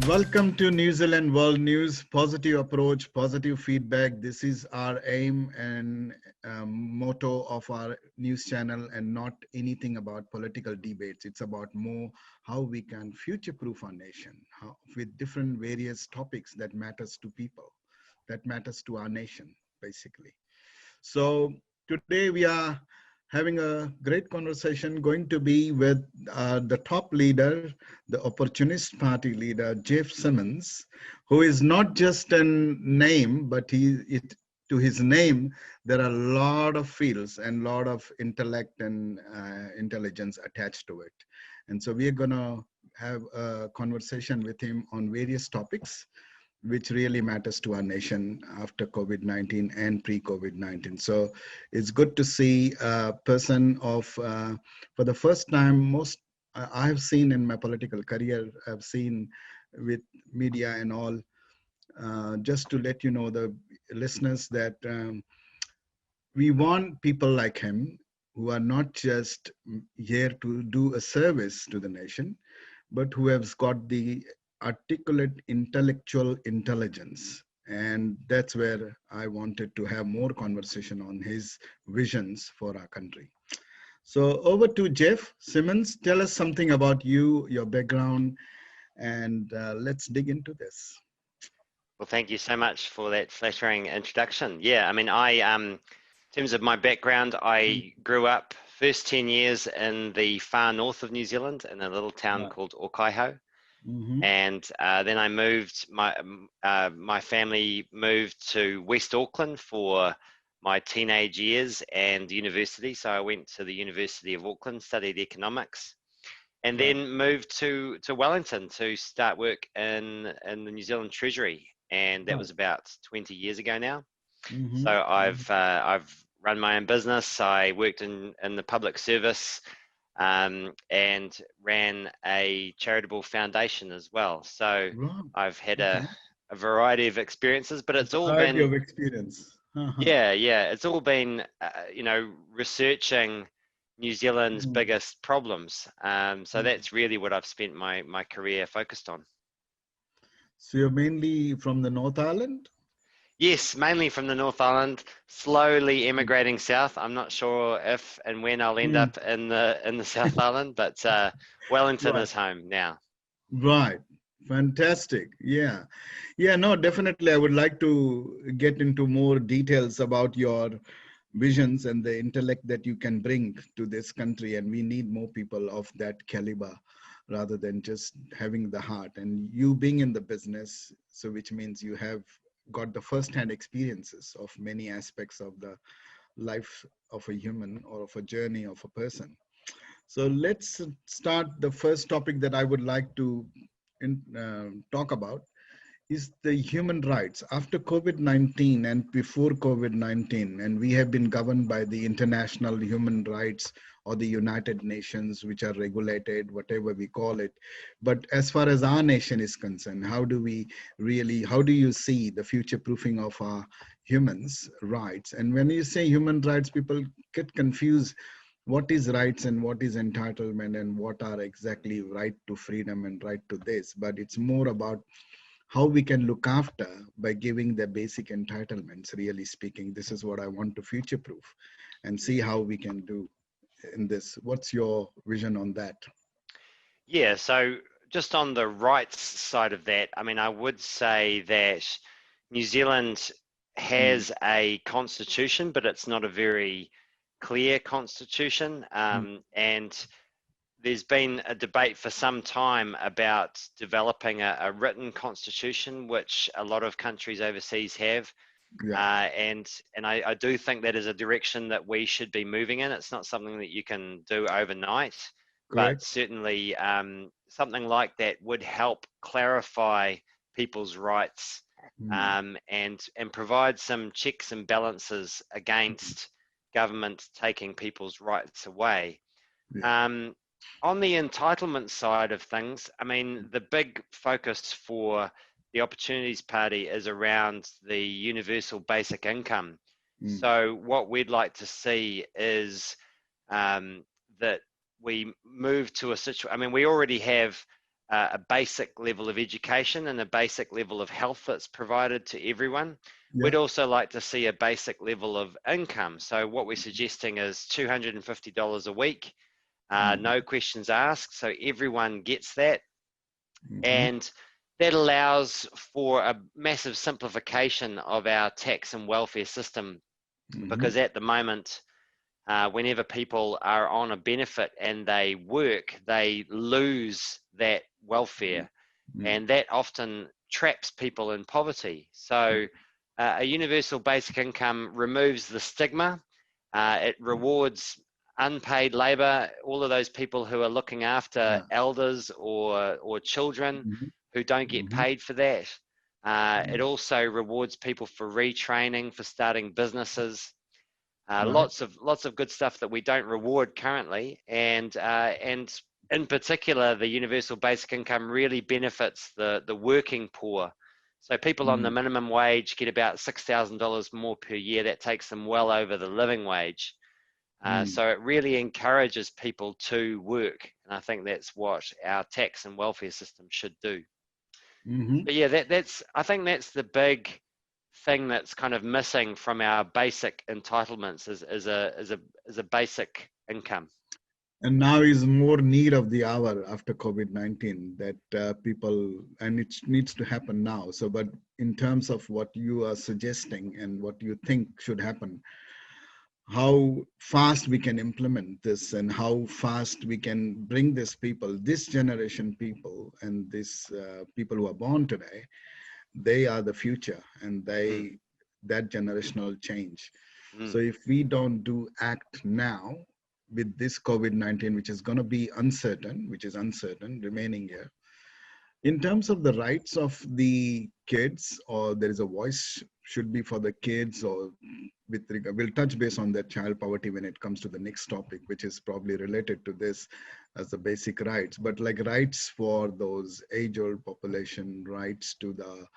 Welcome to New Zealand World News. Positive approach, positive feedback. This is our aim and motto of our news channel, and not anything about political debates. It's about more how we can future-proof our nation with different various topics that matters to people, that matters to our nation, basically. So today we are having a great conversation going to be with the top leader, the Opportunist Party leader, Geoff Simmons, who is not just a name, but to his name, there are a lot of fields and a lot of intellect and intelligence attached to it. And so we are going to have a conversation with him on various topics which really matters to our nation after COVID-19 and pre-COVID-19. So it's good to see a person for the first time, I have seen in my political career, I've seen with media and all, just to let you know, the listeners, that we want people like him who are not just here to do a service to the nation, but who has got the articulate intellectual intelligence. And that's where I wanted to have more conversation on his visions for our country. So over to Geoff Simmons. Tell us something about you, your background, and let's dig into this. Well, thank you so much for that flattering introduction. Yeah, I mean, in terms of my background, I grew up first 10 years in the far north of New Zealand in a little town called Aotearoa. And then I moved, my family moved to West Auckland for my teenage years and university. So I went to the University of Auckland, studied economics, and then moved to Wellington to start work in the New Zealand Treasury. And that was about 20 years ago now. So I've run my own business. I worked in the public service, and ran a charitable foundation as well. So I've had a variety of experiences, but it's all been of experience. yeah, it's all been researching New Zealand's biggest problems. So that's really what I've spent my career focused on. So you're mainly from the North Island? Yes, mainly from the North Island, slowly emigrating south. I'm not sure if and when I'll end up in the South Island, but Wellington is home now. Right. Fantastic. Yeah. Yeah, no, definitely. I would like to get into more details about your visions and the intellect that you can bring to this country. And we need more people of that caliber rather than just having the heart. And you being in the business, so which means you have got the first-hand experiences of many aspects of the life of a human or of a journey of a person. So let's start. The first topic that I would like to talk about is the human rights after COVID-19 and before COVID-19. And we have been governed by the international human rights or the United Nations, which are regulated, whatever we call it. But as far as our nation is concerned, how do you see the future proofing of our humans' rights? And when you say human rights, people get confused. What is rights and what is entitlement and what are exactly right to freedom and right to this? But it's more about how we can look after by giving the basic entitlements. Really speaking, this is what I want to future proof and see how we can do in this. What's your vision on that? Yeah, so just on the rights side of that, I mean, I would say that New Zealand has a constitution, but it's not a very clear constitution. And there's been a debate for some time about developing a written constitution, which a lot of countries overseas have. And I do think that is a direction that we should be moving in. It's not something that you can do overnight, but certainly something like that would help clarify people's rights, and provide some checks and balances against government taking people's rights away. On the entitlement side of things, I mean, the big focus for the Opportunities Party is around the universal basic income. So what we'd like to see is that we move to a situation. I mean, we already have a basic level of education and a basic level of health that's provided to everyone. Yeah. We'd also like to see a basic level of income. So what we're suggesting is $250 a week, no questions asked. So everyone gets that. And that allows for a massive simplification of our tax and welfare system, because at the moment, whenever people are on a benefit and they work, they lose that welfare, and that often traps people in poverty. So a universal basic income removes the stigma. It rewards unpaid labor, all of those people who are looking after elders or children who don't get paid for that. It also rewards people for retraining, for starting businesses. Lots of good stuff that we don't reward currently, and in particular, the universal basic income really benefits the working poor. So people on the minimum wage get about $6,000 more per year. That takes them well over the living wage. So it really encourages people to work, and I think that's what our tax and welfare system should do. But yeah, I think that's the big thing that's kind of missing from our basic entitlements is a basic income. And now is more need of the hour after COVID-19 that people, and it needs to happen now. So, but in terms of what you are suggesting and what you think should happen, how fast we can implement this and how fast we can bring this people, this generation people, and this people who are born today, they are the future, and that generational change. So if we don't do act now with this COVID-19, which is going to be uncertain, remaining here, in terms of the rights of the kids, or there is a voice should be for the kids, or with regard, we'll touch base on that child poverty when it comes to the next topic, which is probably related to this as the basic rights, but like rights for those age-old population, rights to the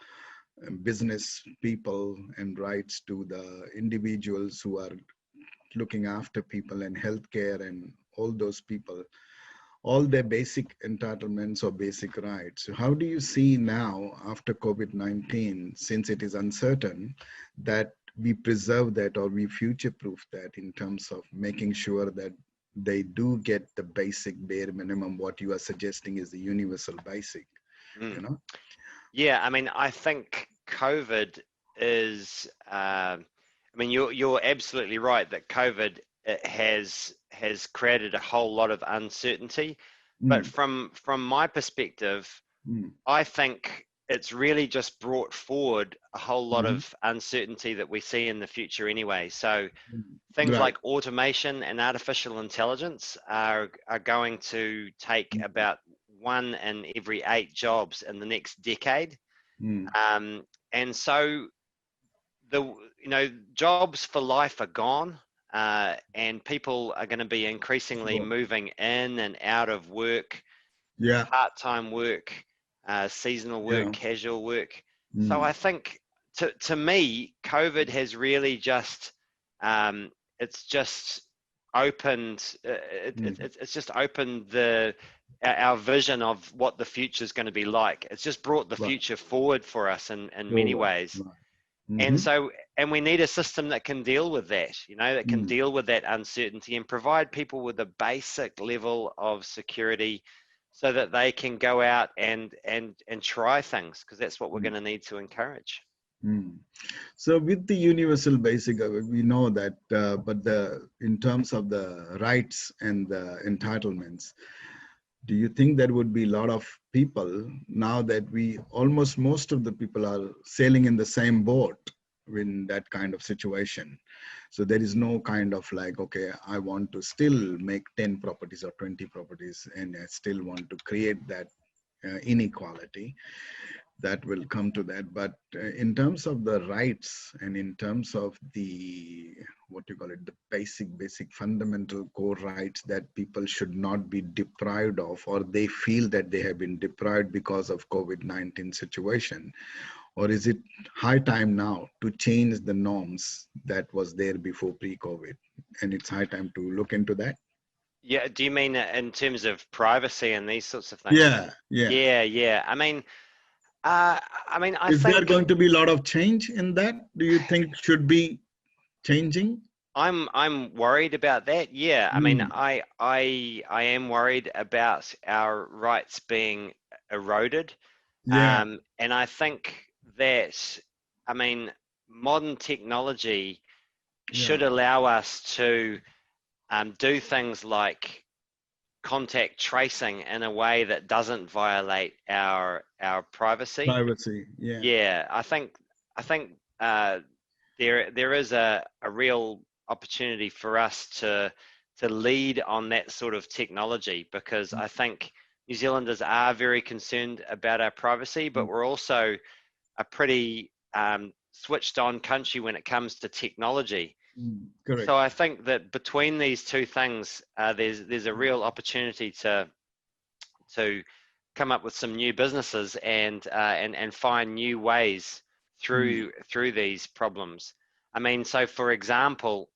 business people, and rights to the individuals who are looking after people and healthcare and all those people, all their basic entitlements or basic rights. So how do you see now after COVID-19, since it is uncertain, that we preserve that or we future-proof that in terms of making sure that they do get the basic bare minimum, what you are suggesting is the universal basic, you know? Yeah, I mean, I think COVID is, I mean, you're absolutely right that COVID has created a whole lot of uncertainty. But from my perspective, I think it's really just brought forward a whole lot of uncertainty that we see in the future anyway. So things like automation and artificial intelligence are going to take about 1 in every 8 jobs in the next decade. And so jobs for life are gone, and people are going to be increasingly moving in and out of work, part-time work, seasonal work, casual work. So I think to me, COVID has really just it's just opened it's just opened our vision of what the future is going to be like. It's just brought the future forward for us in many ways. And so, and we need a system that can deal with that, that can deal with that uncertainty and provide people with a basic level of security so that they can go out and try things, because that's what we're going to need to encourage. So with the universal basic, we know that, but in terms of the rights and the entitlements, do you think there would be a lot of people now that most of the people are sailing in the same boat in that kind of situation? So there is no kind of like, okay, I want to still make 10 properties or 20 properties, and I still want to create that inequality. That will come to that. But in terms of the rights and in terms of the, the basic fundamental core rights that people should not be deprived of, or they feel that they have been deprived because of COVID-19 situation, or is it high time now to change the norms that was there before pre-COVID? And it's high time to look into that? Yeah, do you mean in terms of privacy and these sorts of things? Yeah, yeah. Yeah, yeah. I Is there think going to be a lot of change in that? Do you think should be changing? I'm worried about that. Yeah, Mm, I am worried about our rights being eroded. yeah, And I think that, I mean, modern technology yeah. should allow us to do things like contact tracing in a way that doesn't violate our privacy. Privacy. Yeah. Yeah, I think there is a real opportunity for us to lead on that sort of technology, because I think New Zealanders are very concerned about our privacy, but Mm, we're also a pretty switched on country when it comes to technology. correct. So I think that between these two things, there's a real opportunity to come up with some new businesses and find new ways Mm, through these problems. I mean, so for example,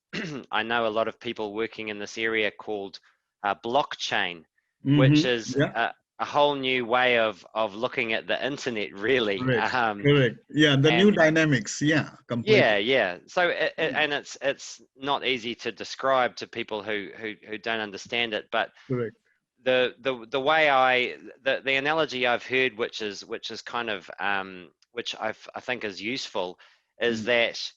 I know a lot of people working in this area called blockchain, which is yeah, a whole new way of looking at the internet, really. correct. Correct. Yeah, the new And dynamics. Yeah, yeah, completely. yeah. So Mm, and it's not easy to describe to people who don't understand it, but correct. the way the analogy I've heard, which is kind of which I think is useful, is Mm, that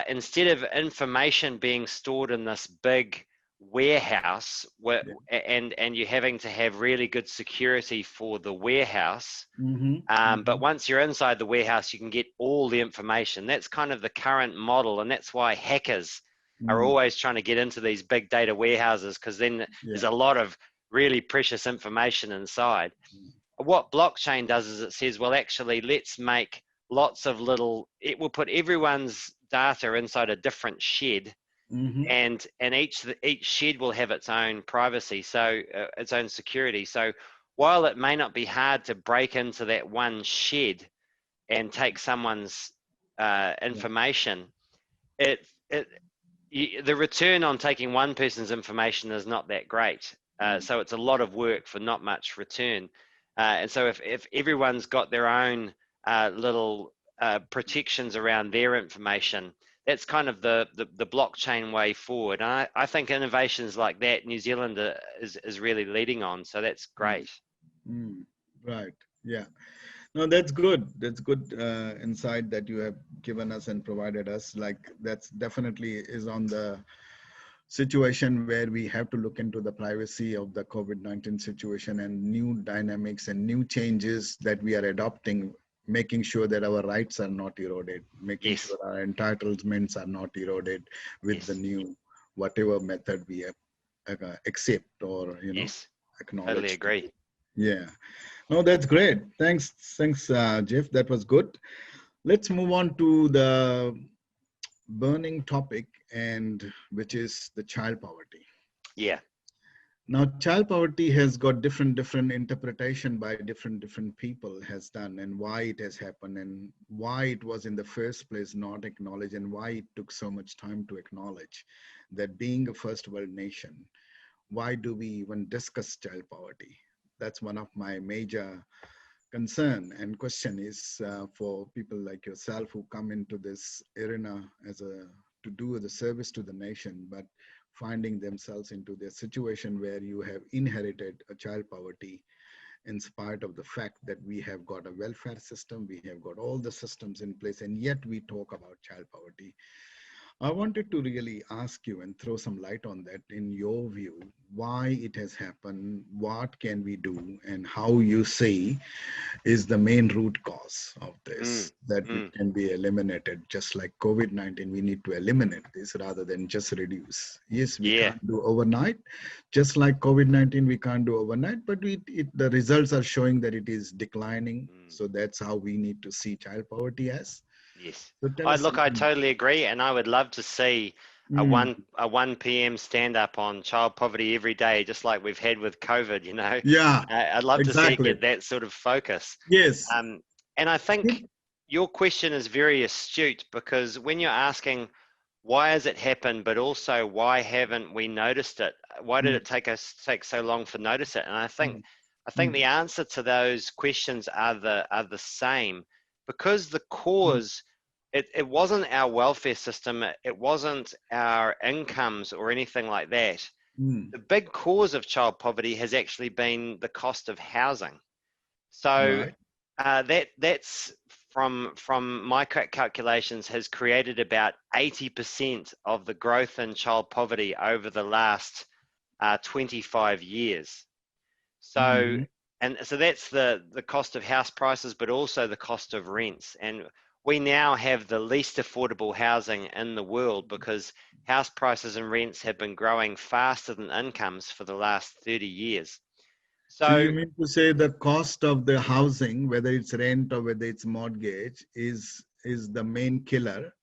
instead of information being stored in this big warehouse yeah. and you having to have really good security for the warehouse, but Mm-hmm. once you're inside the warehouse, you can get all the information. That's kind of the current model, and that's why hackers are Mm, always trying to get into these big data warehouses, because then there's yeah. a lot of really precious information inside. What blockchain does is it says, well, actually, let's make lots of little, it will put everyone's data inside a different shed, Mm-hmm. and each shed will have its own privacy, so its own security. So while it may not be hard to break into that one shed and take someone's Yeah. information, it the return on taking one person's information is not that great. Mm, So it's a lot of work for not much return. And so if everyone's got their own little protections around their information, that's kind of the blockchain way forward. And I think innovations like that, New Zealand is really leading on. So that's mm, great. mm. Right. Yeah. No, that's good. That's good insight that you have given us and provided us. Like that's definitely is on the situation where we have to look into the privacy of the COVID-19 situation and new dynamics and new changes that we are adopting, making sure that our rights are not eroded, making Yes, sure our entitlements are not eroded with the yes, new whatever method we accept or yes. Totally acknowledge to agree. do. Yeah. No, that's great. Thanks, Jeff. That was good. Let's move on to the burning topic, and which is the child poverty. Yeah. Now, child poverty has got different interpretation by different people has done, and why it has happened, and why it was in the first place not acknowledged, and why it took so much time to acknowledge that being a first world nation, why do we even discuss child poverty? That's one of my major concern and question is for people like yourself who come into this arena as a to do the service to the nation, but finding themselves into the situation where you have inherited a child poverty in spite of the fact that we have got a welfare system, we have got all the systems in place, and yet we talk about child poverty. I wanted to really ask you and throw some light on that in your view, why it has happened, what can we do, and how you say is the main root cause of Mm, this, that it mm. can be eliminated. Just like COVID-19, we need to eliminate this rather than just reduce. Yes, we Yeah. can't do overnight. Just like COVID-19, we can't do overnight, but the results are showing that it is declining. Mm. So that's how we need to see child poverty as. Yes. So tell I us look, I something. totally agree, and I would love to see Mm, a 1 p.m. stand up on child poverty every day, just like we've had with COVID, you know. yeah, I'd love to see it exactly. get that sort of focus. Yes. And I think your question is very astute, because when you're asking why has it happened, but also why haven't we noticed it? Why did mm, it take so long to notice it? And I think mm, the answer to those questions are the same, because the mm, cause, it wasn't our welfare system, it wasn't our incomes or anything like that. mm. The big cause of child poverty has actually been the cost of housing. So Right. that's from my calculations, has created about 80% of the growth in child poverty over the last 25 years. So, Mm-hmm. and so that's the cost of house prices, but also the cost of rents. And we now have the least affordable housing in the world, because house prices and rents have been growing faster than incomes for the last 30 years. So you So, mean to say the cost of the housing, whether it's rent or whether it's mortgage, is the main killer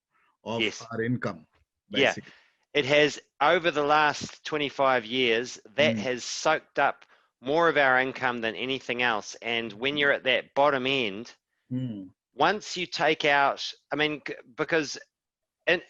of yes, our income, yeah. basically. It has, over the last 25 years, that Mm, has soaked up more of our income than anything else. And when you're at that bottom end, mm, once you take out, I mean, because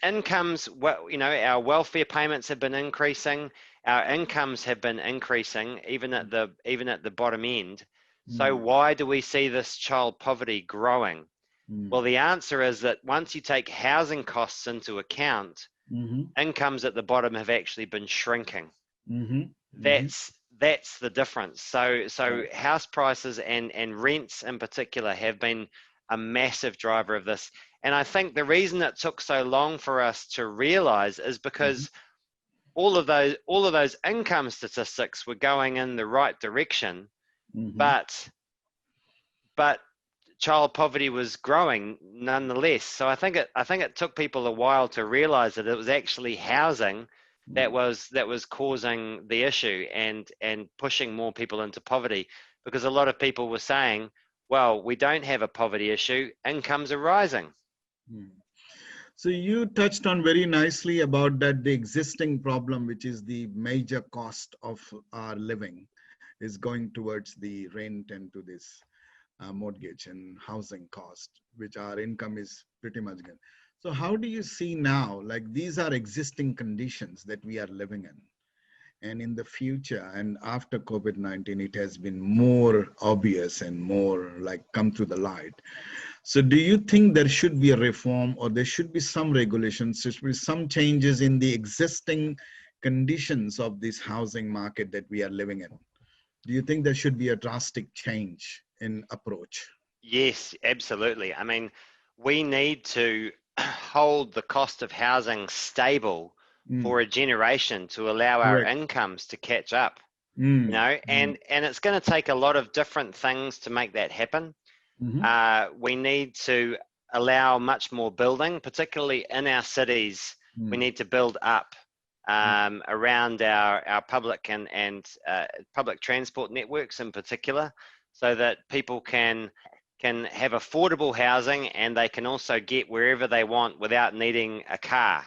incomes, well, our welfare payments have been increasing, our incomes have been increasing, even at the bottom end. So mm, why do we see this child poverty growing? mm, Well, the answer is that once you take housing costs into account, mhm, incomes at the bottom have actually been shrinking. mhm, mhm. That's the difference. So Right. house prices and rents in particular have been a massive driver of this. And I think the reason it took so long for us to realize is Mhm, because all of those income statistics were going in the right direction, mhm, but child poverty was growing nonetheless. So I think it took people a while to realize that it was actually housing that mm. was causing the issue and pushing more people into poverty, because a lot of people were saying, well, we don't have a poverty issue, incomes are rising. Mm. So you touched on very nicely about that the existing problem, which is the major cost of our living, is going towards the rent and to this mortgage and housing cost, which our income is pretty much good. So how do you see now, like these are existing conditions that we are living in? And in the future and after COVID-19, it has been more obvious and more like come to the light. So do you think there should be a reform or there should be some regulations, there should be some changes in the existing conditions of this housing market that we are living in? Do you think there should be a drastic change in approach? Yes, absolutely. I mean, we need to hold the cost of housing stable Mm, for a generation to allow our correct. incomes to catch up. Mm, mm, And it's going to take a lot of different things to make that happen. mhm, We need to allow much more building, particularly in our cities. We mm, need to build up mm, around our public and public transport networks in particular, so that people can have affordable housing and they can also get wherever they want without needing a car.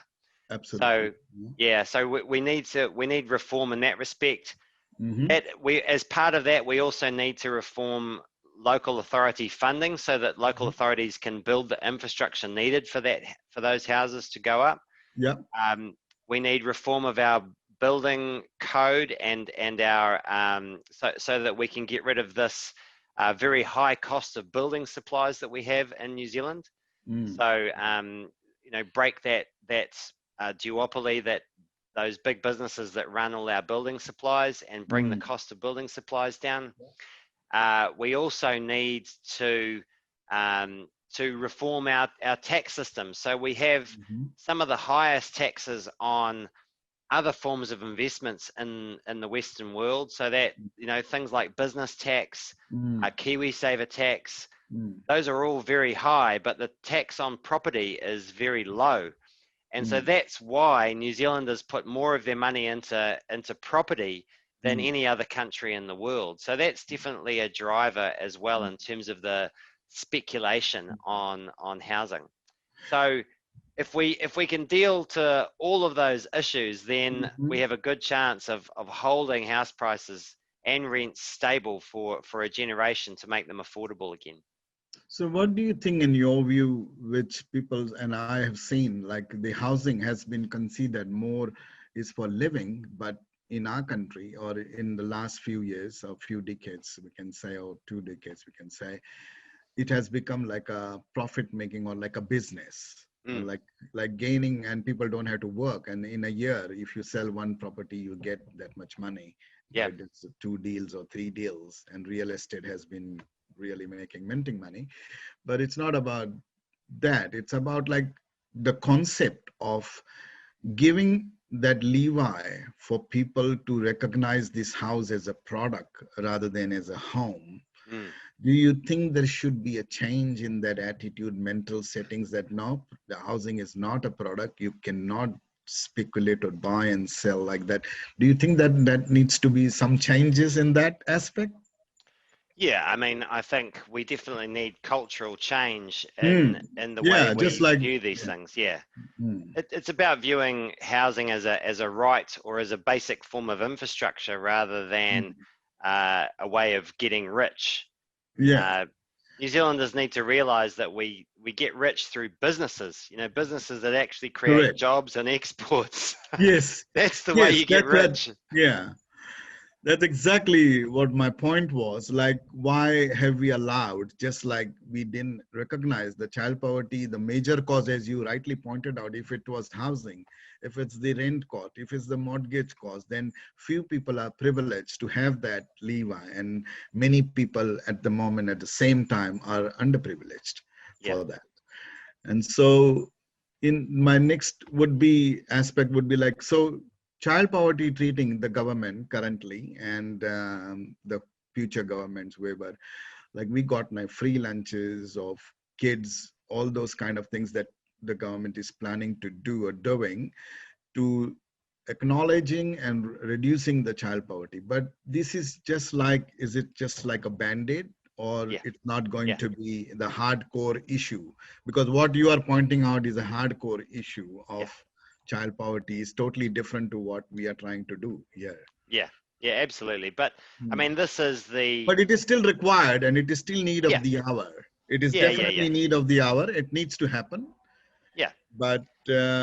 absolutely. So yeah, so we need reform in that respect. Mm-hmm. That we, as part of that, we also need to reform local authority funding so that local authorities can build the infrastructure needed for those houses to go up. Yeah. Um, we need reform of our building code and our so that we can get rid of this very high cost of building supplies that we have in New Zealand. Mm, So break that duopoly, that those big businesses that run all our building supplies, and bring the mm, cost of building supplies down. We also need to reform our tax system. So we have mhm, some of the highest taxes on other forms of investments in the Western world. So that, things like business tax, mm, KiwiSaver tax, mm, those are all very high, but the tax on property is very low. And so mm, that's why New Zealanders put more of their money into property than mm, any other country in the world. So that's definitely a driver as well mm, in terms of the speculation on housing. So if we can deal to all of those issues, then we mhm. have a good chance of holding house prices and rents stable for a generation to make them affordable again. So what do you think in your view, which people and I have seen, like the housing has been considered more is for living, but in our country or in the last few years or few decades, we can say, or 2 decades, we can say, it has become like a profit making or like a business, Mm, like gaining, and people don't have to work. And in a year, if you sell one property, you get that much money, yeah, but it's 2 deals or 3 deals, and real estate has been really making minting money. But it's not about that. It's about like the concept of giving that leeway for people to recognize this house as a product rather than as a home. mm. Do you think there should be a change in that attitude, mental settings, that no, the housing is not a product, you cannot speculate or buy and sell like that? Do you think that that needs to be some changes in that aspect? Yeah, I mean, I think we definitely need cultural change Hmm. in the way Yeah, just we like, view these things. Yeah, hmm. it's about viewing housing as a right or as a basic form of infrastructure rather than Hmm. a way of getting rich. Yeah, Uh, New Zealanders need to realize that we get rich through businesses, businesses that actually create correct. jobs and exports. Yes, That's the way yes, you get rich. yeah. That's exactly what my point was. Like, why have we allowed, just like we didn't recognize the child poverty, the major cause, as you rightly pointed out, if it was housing, if it's the rent cost, if it's the mortgage cost, then few people are privileged to have that leeway. And many people at the moment, at the same time, are underprivileged Yeah, for that. And so in my next would be aspect would be like, so child poverty treating the government currently and the future governments, whoever, like we got my free lunches of kids, all those kind of things that the government is planning to do or doing to acknowledging and reducing the child poverty. But this is just like, is it just like a band-aid, or yeah, it's not going yeah, to be the hardcore issue? Because what you are pointing out is a hardcore issue yeah, of child poverty is totally different to what we are trying to do here. yeah, yeah, absolutely. But I Hmm. mean, this is the But it is still required and it is still need yeah, of the hour. It is yeah, yeah, definitely yeah, need of the hour. It needs to happen. yeah. But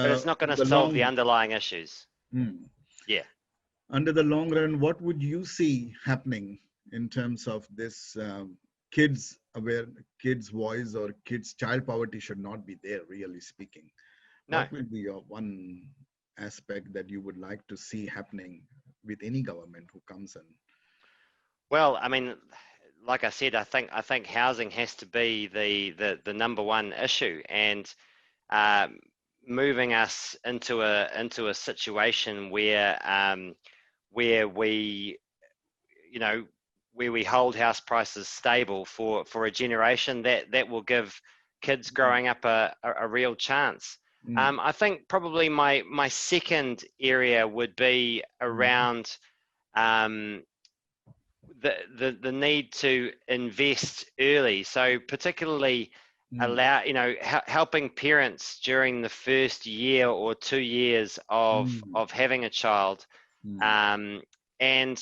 But it's not going to the solve the long, underlying issues. hmm. Yeah. Under the long run, what would you see happening in terms of this kids aware, kids voice, or kids child poverty should not be there, really speaking? No. What will be your one aspect that you would like to see happening with any government who comes in? Well, I mean, like I said, I think housing has to be the number one issue, and um, moving us into a situation where we you know where we hold house prices stable for a generation that will give kids Mm, growing up a real chance. mm, I think probably my second area would be mm, around um, the need to invest early. So particularly mm, allow helping parents during the first year or 2 years mm, of having a child. mm, um, and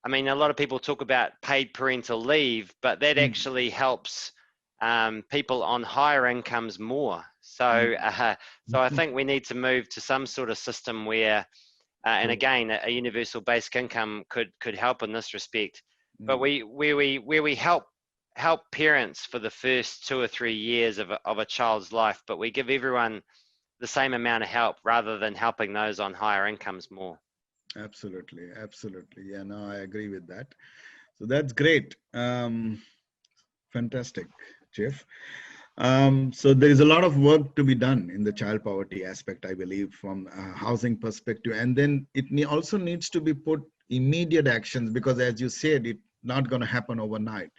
I mean, a lot of people talk about paid parental leave, but that mm, actually helps people on higher incomes more. mm, So I think we need to move to some sort of system where and correct. again, a universal basic income could help in this respect. But Mm, we help parents for the first 2 or 3 years of a child's life, but we give everyone the same amount of help rather than helping those on higher incomes more. absolutely, absolutely. Yeah, no, I agree with that. So that's great. Fantastic, Jeff. So there is a lot of work to be done in the child poverty aspect, I believe, from a housing perspective. And then it also needs to be put immediate actions, because as you said, it's not going to happen overnight.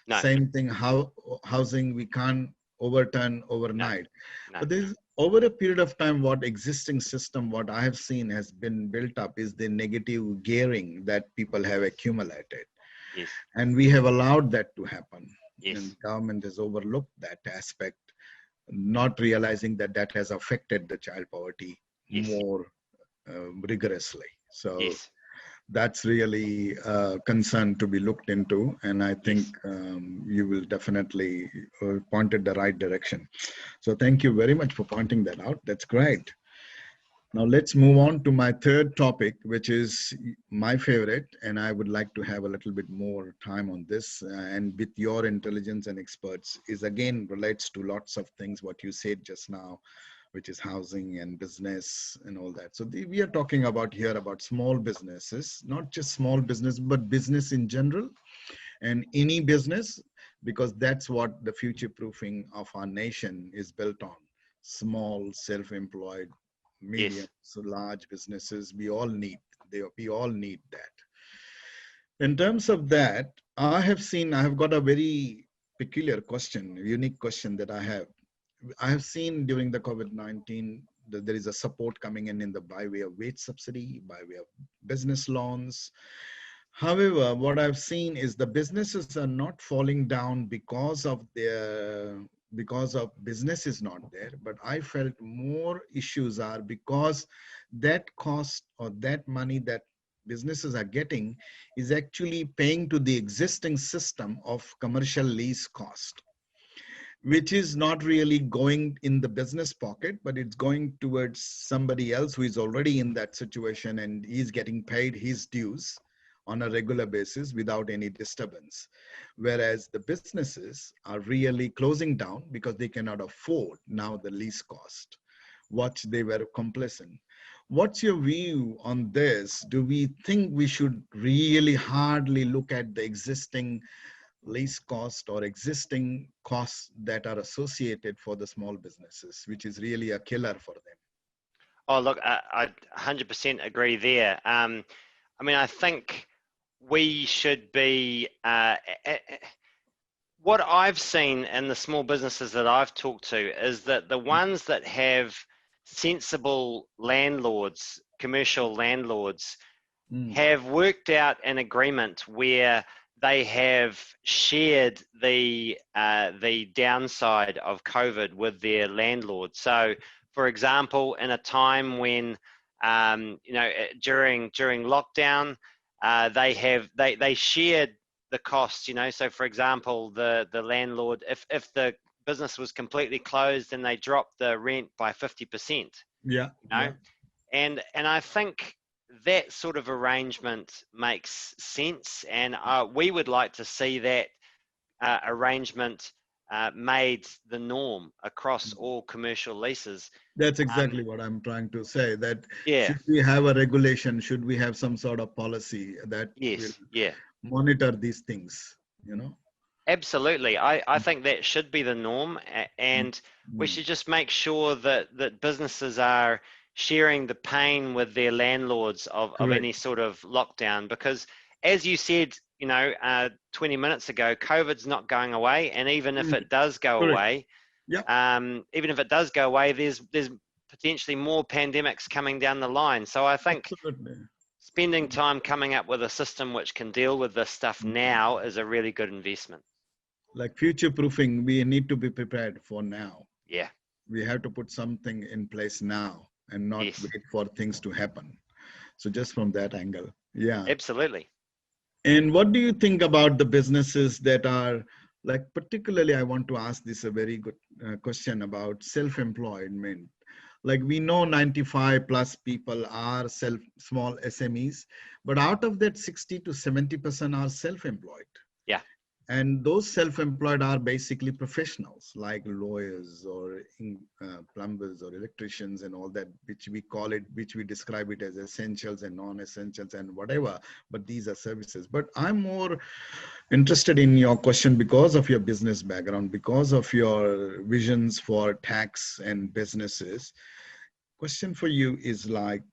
No, Same thing, how housing we can't overturn no, overnight. no. But there's over a period of time, what existing system, what I have seen has been built up is the negative gearing that people have accumulated. Yes, And we have allowed that to happen. And yes, government has overlooked that aspect, not realizing that that has affected the child poverty yes, more rigorously. So yes. That's really a concern to be looked into, and I think Yes. you will definitely point it the right direction. So thank you very much for pointing that out. That's great. Now let's move on to my third topic, which is my favorite, and I would like to have a little bit more time on this. And with your intelligence and experts, is again relates to lots of things what you said just now, which is housing and business and all that. So we are talking about here about small businesses, not just small business, but business in general and any business, because that's what the future proofing of our nation is built on. Small, self-employed, medium, Yes. so large businesses, we all need that. In terms of that, I have got a very peculiar question, unique question that I have seen during the COVID-19 that there is a support coming in the by way of wage subsidy, by way of business loans. However, what I've seen is the businesses are not falling down because of business is not there, but I felt more issues are because that cost or that money that businesses are getting is actually paying to the existing system of commercial lease cost, which is not really going in the business pocket, but it's going towards somebody else who is already in that situation and he's getting paid his dues on a regular basis without any disturbance. Whereas the businesses are really closing down because they cannot afford now the lease cost, what they were complacent. What's your view on this? Do we think we should really hardly look at the existing lease cost or existing costs that are associated for the small businesses, which is really a killer for them? Oh, look, I 100% agree there. I mean, I think we should be, what I've seen in the small businesses that I've talked to is that the ones that have sensible landlords, commercial landlords, Mm. have worked out an agreement where they have shared the downside of COVID with their landlord. So, for example, in a time when during lockdown, they shared the costs. So for example, the landlord, if the business was completely closed, then they dropped the rent by 50%. Yeah, You know, yeah, and I think that sort of arrangement makes sense, and we would like to see that arrangement made the norm across all commercial leases. that's Um, exactly what I'm trying to say. That yeah, should we have a regulation? Should we have some sort of policy that will yes, yeah, monitor these things? You know. absolutely. I think that should be the norm, Mm, and we mm. should just make sure that businesses are sharing the pain with their landlords of Correct. any sort of lockdown, because as you said, 20 minutes ago, COVID's not going away, and even if Mm, it does go correct. away, Yeah, there's potentially more pandemics coming down the line. So I think absolutely. spending time coming up with a system which can deal with this stuff now is a really good investment. Like future proofing, we need to be prepared for now. Yeah. We have to put something in place now and not Yes. wait for things to happen. So just from that angle, yeah. Absolutely. And what do you think about the businesses that are like, particularly, I want to ask this a very good question about self-employment. Like we know 95 plus people are small SMEs, but out of that 60 to 70% are self-employed. Yeah. And those self-employed are basically professionals like lawyers or plumbers or electricians and all that, which we describe it as essentials and non-essentials and whatever, but these are services. But I'm more interested in your question because of your business background, because of your visions for tax and businesses. Question for you is like,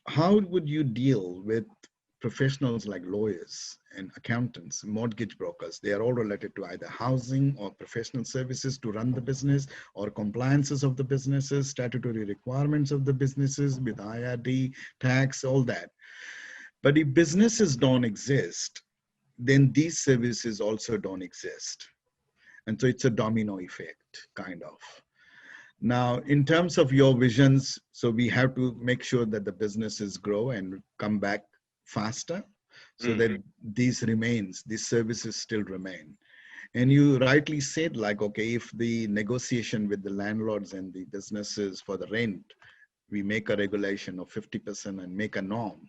how would you deal with professionals like lawyers and accountants, mortgage brokers? They are all related to either housing or professional services to run the business or compliances of the businesses, statutory requirements of the businesses with IRD, tax, all that. But if businesses don't exist, then these services also don't exist. And so it's a domino effect, kind of. Now, in terms of your visions, so we have to make sure that the businesses grow and come back faster so Mm. that these services still remain. And you rightly said, like, okay, if the negotiation with the landlords and the businesses for the rent, we make a regulation of 50% and make a norm,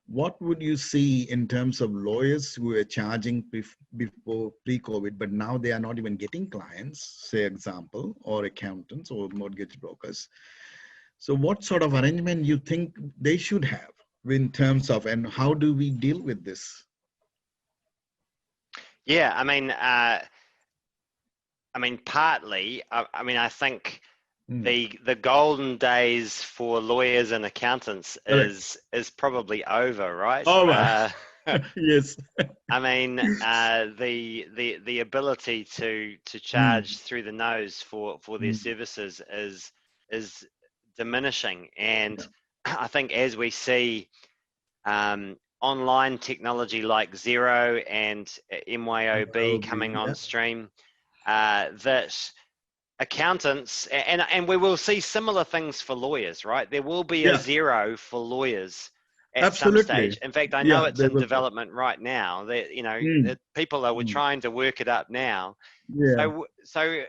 what would you see in terms of lawyers who were charging before pre-COVID, but now they are not even getting clients, say example, or accountants or mortgage brokers? So what sort of arrangement you think they should have in terms of, and how do we deal with this? Yeah, partly. I think Mm, the golden days for lawyers and accountants correct. is probably over, right? Over. Yes. The ability to Mm, charge through the nose for their mm, services is diminishing, and yeah. I think as we see online technology like Zero and MYOB coming on Yeah. stream, that accountants and we will see similar things for lawyers, right? There will be a Yeah. Zero for lawyers at some Absolutely. stage. In fact, I know Yeah. it's They in will. development right now. That Mm, that people are mm, trying to work it up now. yeah. So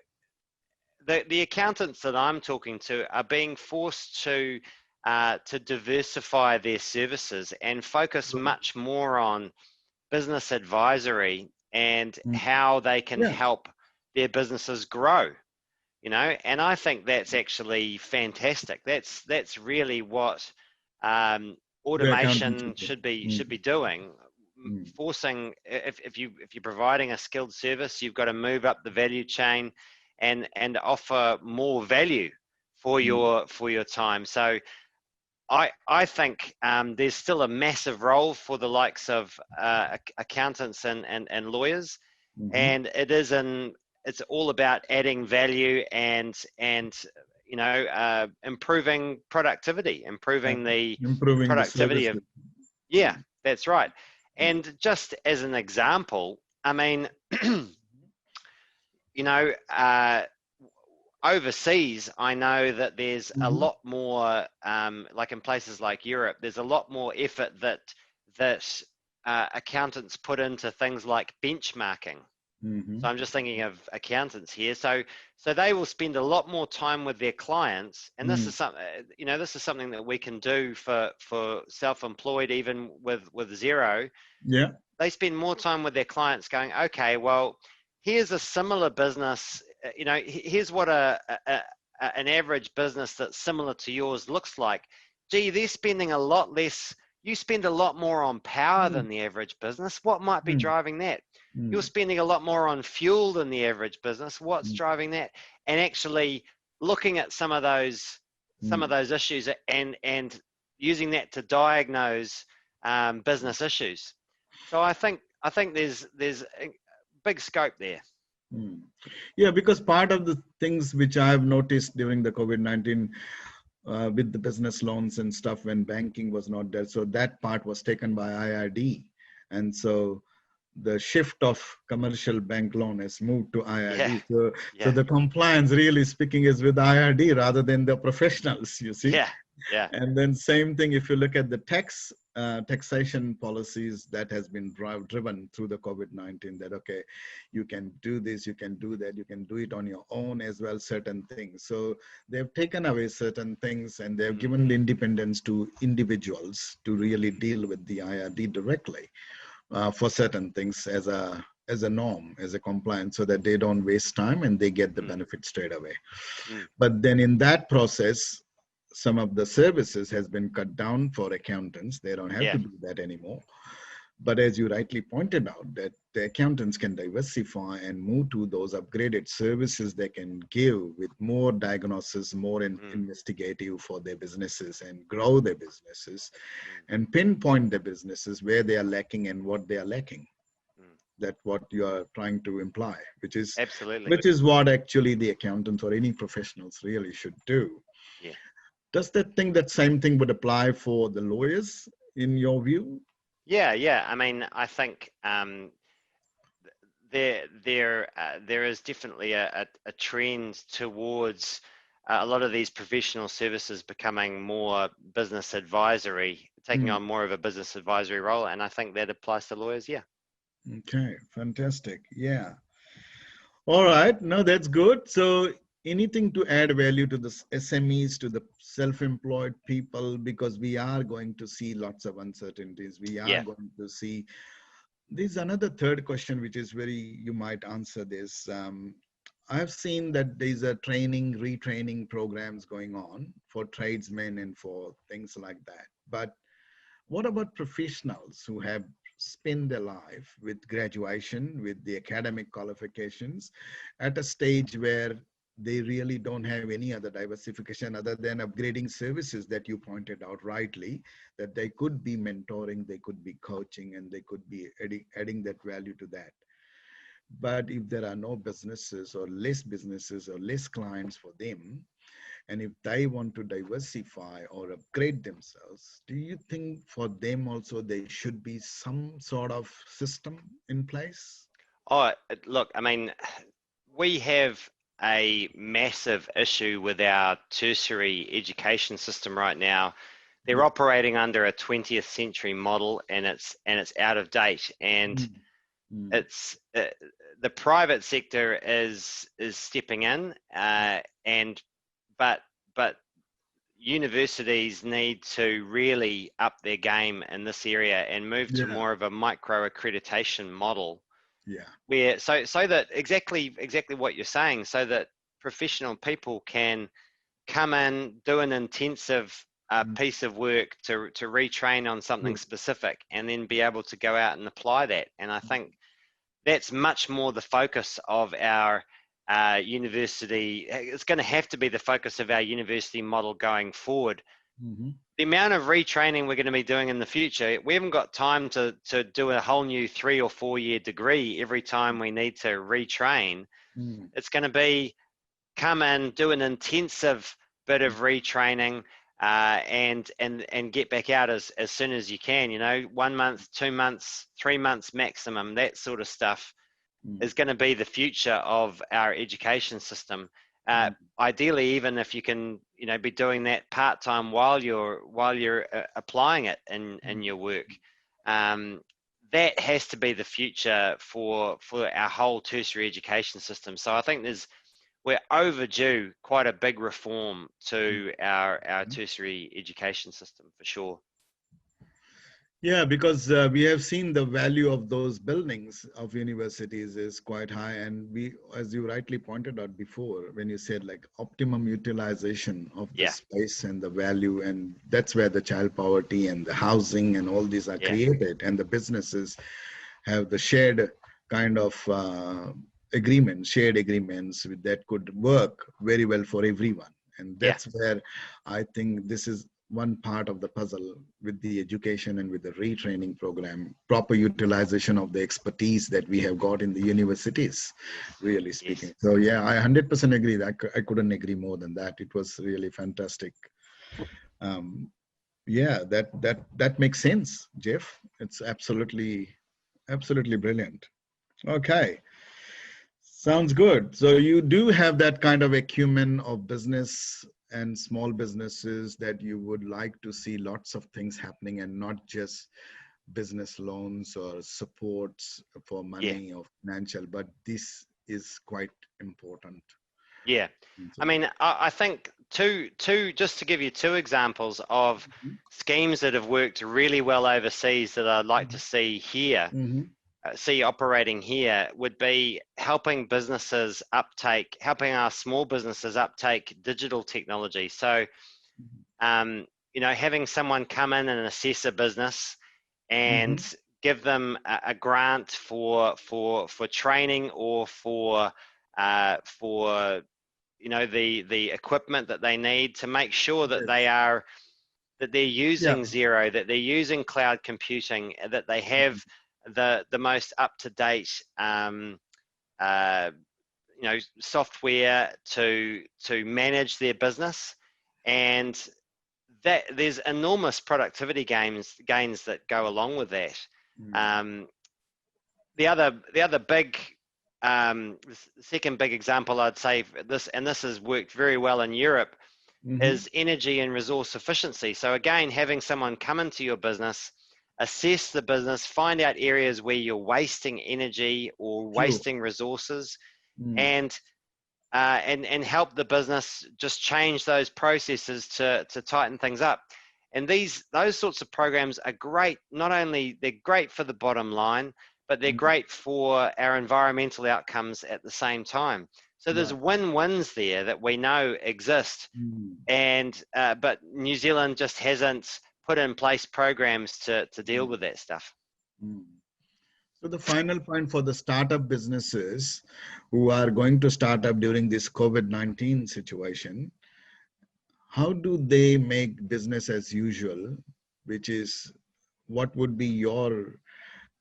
the accountants that I'm talking to are being forced to diversify their services and focus much more on business advisory and Mm, how they can yeah. help their businesses grow. And I think that's actually fantastic. That's really what The accountant automation should do. should be doing. Mm, Forcing, if you're providing a skilled service, you've got to move up the value chain and offer more value for mm, your time. So I think there's still a massive role for the likes of accountants and lawyers, mhm. and it's all about adding value and improving productivity, improving And the improving the productivity of. services. Yeah, Mm, that's right. mm, And just as an example, you know, overseas, I know that there's a mhm, lot more, like in places like Europe, there's a lot more effort that accountants put into things like benchmarking. So mhm, I'm just thinking of accountants here. So they will spend a lot more time with their clients, and this mm. is this is something that we can do for self-employed, even with Zero. Yeah. They spend more time with their clients going, okay, well, here's a similar business, here's what an average business that's similar to yours looks like. Gee, they're spending a lot less. You spend a lot more on power Mm, than the average business. What might be mm, driving that? You're mm, spending a lot more on fuel than the average business. What's mm, driving that? And actually looking at some of those issues and using that to diagnose business issues. So I think there's a big scope there. mm. Yeah, because part of the things which I've noticed during the COVID-19 with the business loans and stuff when banking was not there, so that part was taken by IRD. And so the shift of commercial bank loan has moved to Yeah, IRD. So yeah, the compliance, really speaking, is with IRD rather than the professionals, you see. yeah, yeah. And then same thing, if you look at the taxation policies that has been driven through the COVID-19, that, okay, you can do this, you can do that, you can do it on your own as well, certain things. So they've taken away certain things and they've Mm, given the independence to individuals to really deal with the IRD directly for certain things as a norm, as a compliance, so that they don't waste time and they get the mm, benefit straight away. mm. But then in that process, some of the services has been cut down for accountants. They don't have to Yeah, do that anymore. But as you rightly pointed out, that the accountants can diversify and move to those upgraded services they can give with more diagnosis, more mm, investigative for their businesses and grow their businesses mm, and pinpoint their businesses where they are lacking and what they are lacking. mm. That what you are trying to imply, Absolutely. which is what actually the accountants or any professionals really should do. Yeah. Does that think that same thing would apply for the lawyers in your view? Yeah, yeah. I think there is definitely a trend towards a lot of these professional services becoming more business advisory taking on more of a business advisory role, and I think that applies to lawyers. Yeah. Okay, fantastic. Yeah. All right. No, that's good. So anything to add value to the SMEs, to the self-employed people, because we are going to see lots of uncertainties. We are Yeah. going to see, this is another third question, which is very, you might answer this. I've seen that there's a training, retraining programs going on for tradesmen and for things like that. But what about professionals who have spent their life with graduation, with the academic qualifications, at a stage where they really don't have any other diversification other than upgrading services that you pointed out rightly, that they could be mentoring, they could be coaching, and they could be adding that value to that. But if there are no businesses or less clients for them, and if they want to diversify or upgrade themselves, do you think for them also there should be some sort of system in place? Oh, look, I mean, we have a massive issue with our tertiary education system right now. They're Yeah. operating under a 20th century model, and it's out of date. And Mm, mm, it's the private sector is stepping in, and but universities need to really up their game in this area and move to yeah, more of a micro accreditation model, yeah, where so that exactly what you're saying, so that professional people can come in, do an intensive mm, piece of work to retrain on something true. specific, and then be able to go out and apply that. And I think that's much more the focus of our university. It's going to have to be the focus of our university model going forward. Mm-hmm. The amount of retraining we're going to be doing in the future, we haven't got time to do a whole new 3 or 4 year degree every time we need to retrain. Mm, It's going to be come in, do an intensive bit of retraining, and get back out as soon as you can. 1 month, 2 months, 3 months maximum. That sort of stuff mm, is going to be the future of our education system. mm, Ideally, even if you can, be doing that part time while you're applying it in your work. That has to be the future for our whole tertiary education system. So I think we're overdue quite a big reform mm. to our tertiary education system, for sure. Yeah, because we have seen the value of those buildings of universities is quite high. And we, as you rightly pointed out before, when you said like optimum utilization of the Yeah, space and the value, and that's where the child poverty and the housing and all these are yeah, created. And the businesses have the shared kind of shared agreements that could work very well for everyone. And yeah, that's where I think this is one part of the puzzle with the education and with the retraining program, proper utilization of the expertise that we have got in the universities, yes, really yes. speaking. So yeah, I 100% agree. I couldn't agree more than that. It was really fantastic. Um, yeah, that makes sense, Jeff. It's absolutely brilliant. Okay. Sounds good. So you do have that kind of acumen of business and small businesses that you would like to see lots of things happening and not just business loans or supports for Yeah, money or financial, but this is quite important. yeah. I So, mean, I think just to give you two examples of schemes that have worked really well overseas that I'd like to see here, mm-hmm. see operating here, would be helping our small businesses uptake digital technology. So, having someone come in and assess a business Mm-hmm. and give them a grant for training, or for the equipment that they need to make sure that Yes. they're Yeah. using Zero, that they're using cloud computing, that they have the most up-to-date uh, software to manage their business. And that there's enormous productivity gains that go along with that. Mm. Um, the other big second big example I'd say for this, and this has worked very well in Europe, Mm-hmm. is energy and resource efficiency. So again, having someone come into your business, assess the business, find out areas where you're wasting energy or True. wasting resources, Mm. and and help the business just change those processes to tighten things up. And those sorts of programs are great. Not only they're great for the bottom line, but they're Mm. great for our environmental outcomes at the same time. So there's Right. win-wins there that we know exist, Mm. and but New Zealand just hasn't put in place programs to deal Mm. with that stuff. Mm. So the final point for the startup businesses who are going to start up during this COVID-19 situation, how do they make business as usual, which is what would be your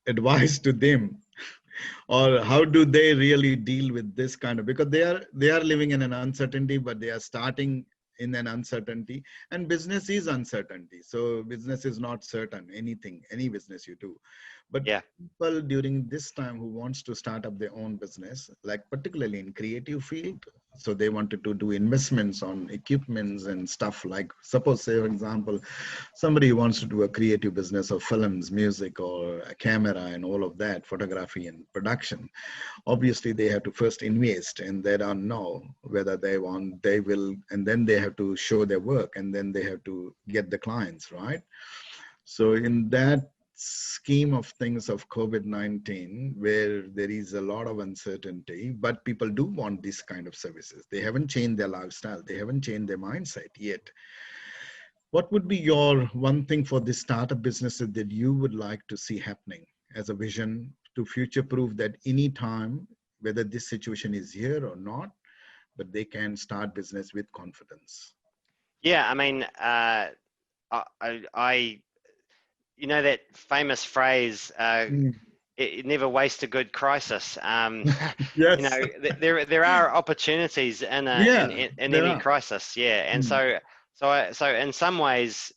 advice to them? Or how do they really deal with this kind of, because they are living in an uncertainty, but they are starting in an uncertainty, and business is uncertainty. So business is not certain, anything, any business you do. But Yeah. people during this time who wants to start up their own business, like particularly in creative field, so they wanted to do investments on equipments and stuff, like suppose, say for example, somebody who wants to do a creative business of films, music, or a camera and all of that, photography and production. Obviously they have to first invest, and they don't know whether they will, and then they have to show their work, and then they have to get the clients, right? So in that scheme of things of COVID-19, where there is a lot of uncertainty, but people do want this kind of services. They haven't changed their lifestyle. They haven't changed their mindset yet. What would be your one thing for this startup businesses that you would like to see happening as a vision to future proof that any time, whether this situation is here or not, but they can start business with confidence? Yeah, I mean, I you know that famous phrase, Mm. it never waste a good crisis. You know, Yes. there are opportunities Yeah, in there any are. crisis, yeah. And Mm. so in some ways,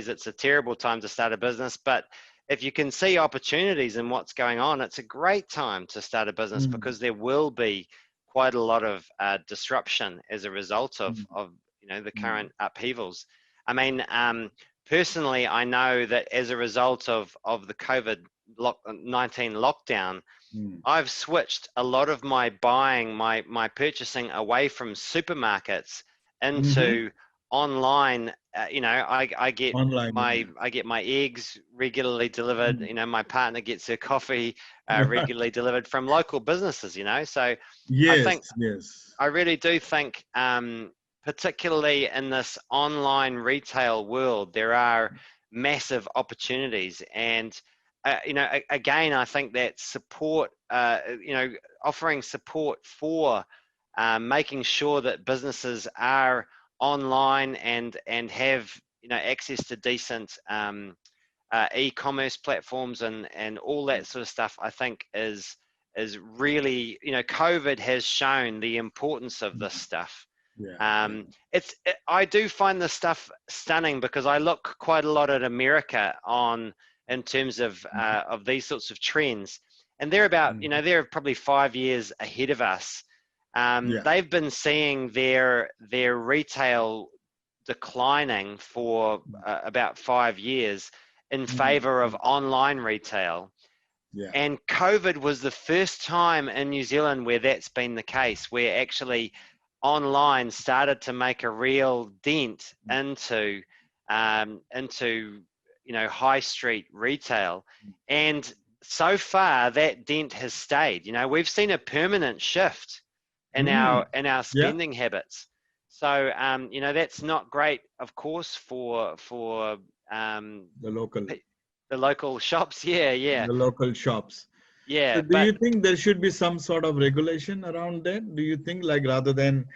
it's a terrible time to start a business. But if you can see opportunities in what's going on, it's a great time to start a business, Mm. because there will be quite a lot of disruption as a result Mm. of the Mm. current upheavals. I mean, personally, I know that as a result of the COVID-19 lockdown, Mm. I've switched a lot of my buying, my purchasing away from supermarkets Mm-hmm. into online. Online, yeah. I get my eggs regularly delivered. Mm. My partner gets her coffee regularly delivered from local businesses. So I think Yes, yes. I really do think, particularly in this online retail world, there are massive opportunities. And, again, I think that support, offering support for making sure that businesses are online and have, access to decent e-commerce platforms and all that sort of stuff, I think is really, COVID has shown the importance of this stuff. Yeah, yeah. I do find this stuff stunning, because I look quite a lot at America in terms of these sorts of trends, and Mhm. they're probably 5 years ahead of us. Yeah. They've been seeing their retail declining for about 5 years in Mhm. favor of online retail. Yeah. And COVID was the first time in New Zealand where that's been the case, where actually online started to make a real dent into high street retail. And so far that dent has stayed. We've seen a permanent shift in Mm. our Yeah. spending habits. So that's not great, of course, for The local, the local shops. Yeah, yeah, the local shops. So yeah. do But you think there should be some sort of regulation around that? Do you think, like, rather than,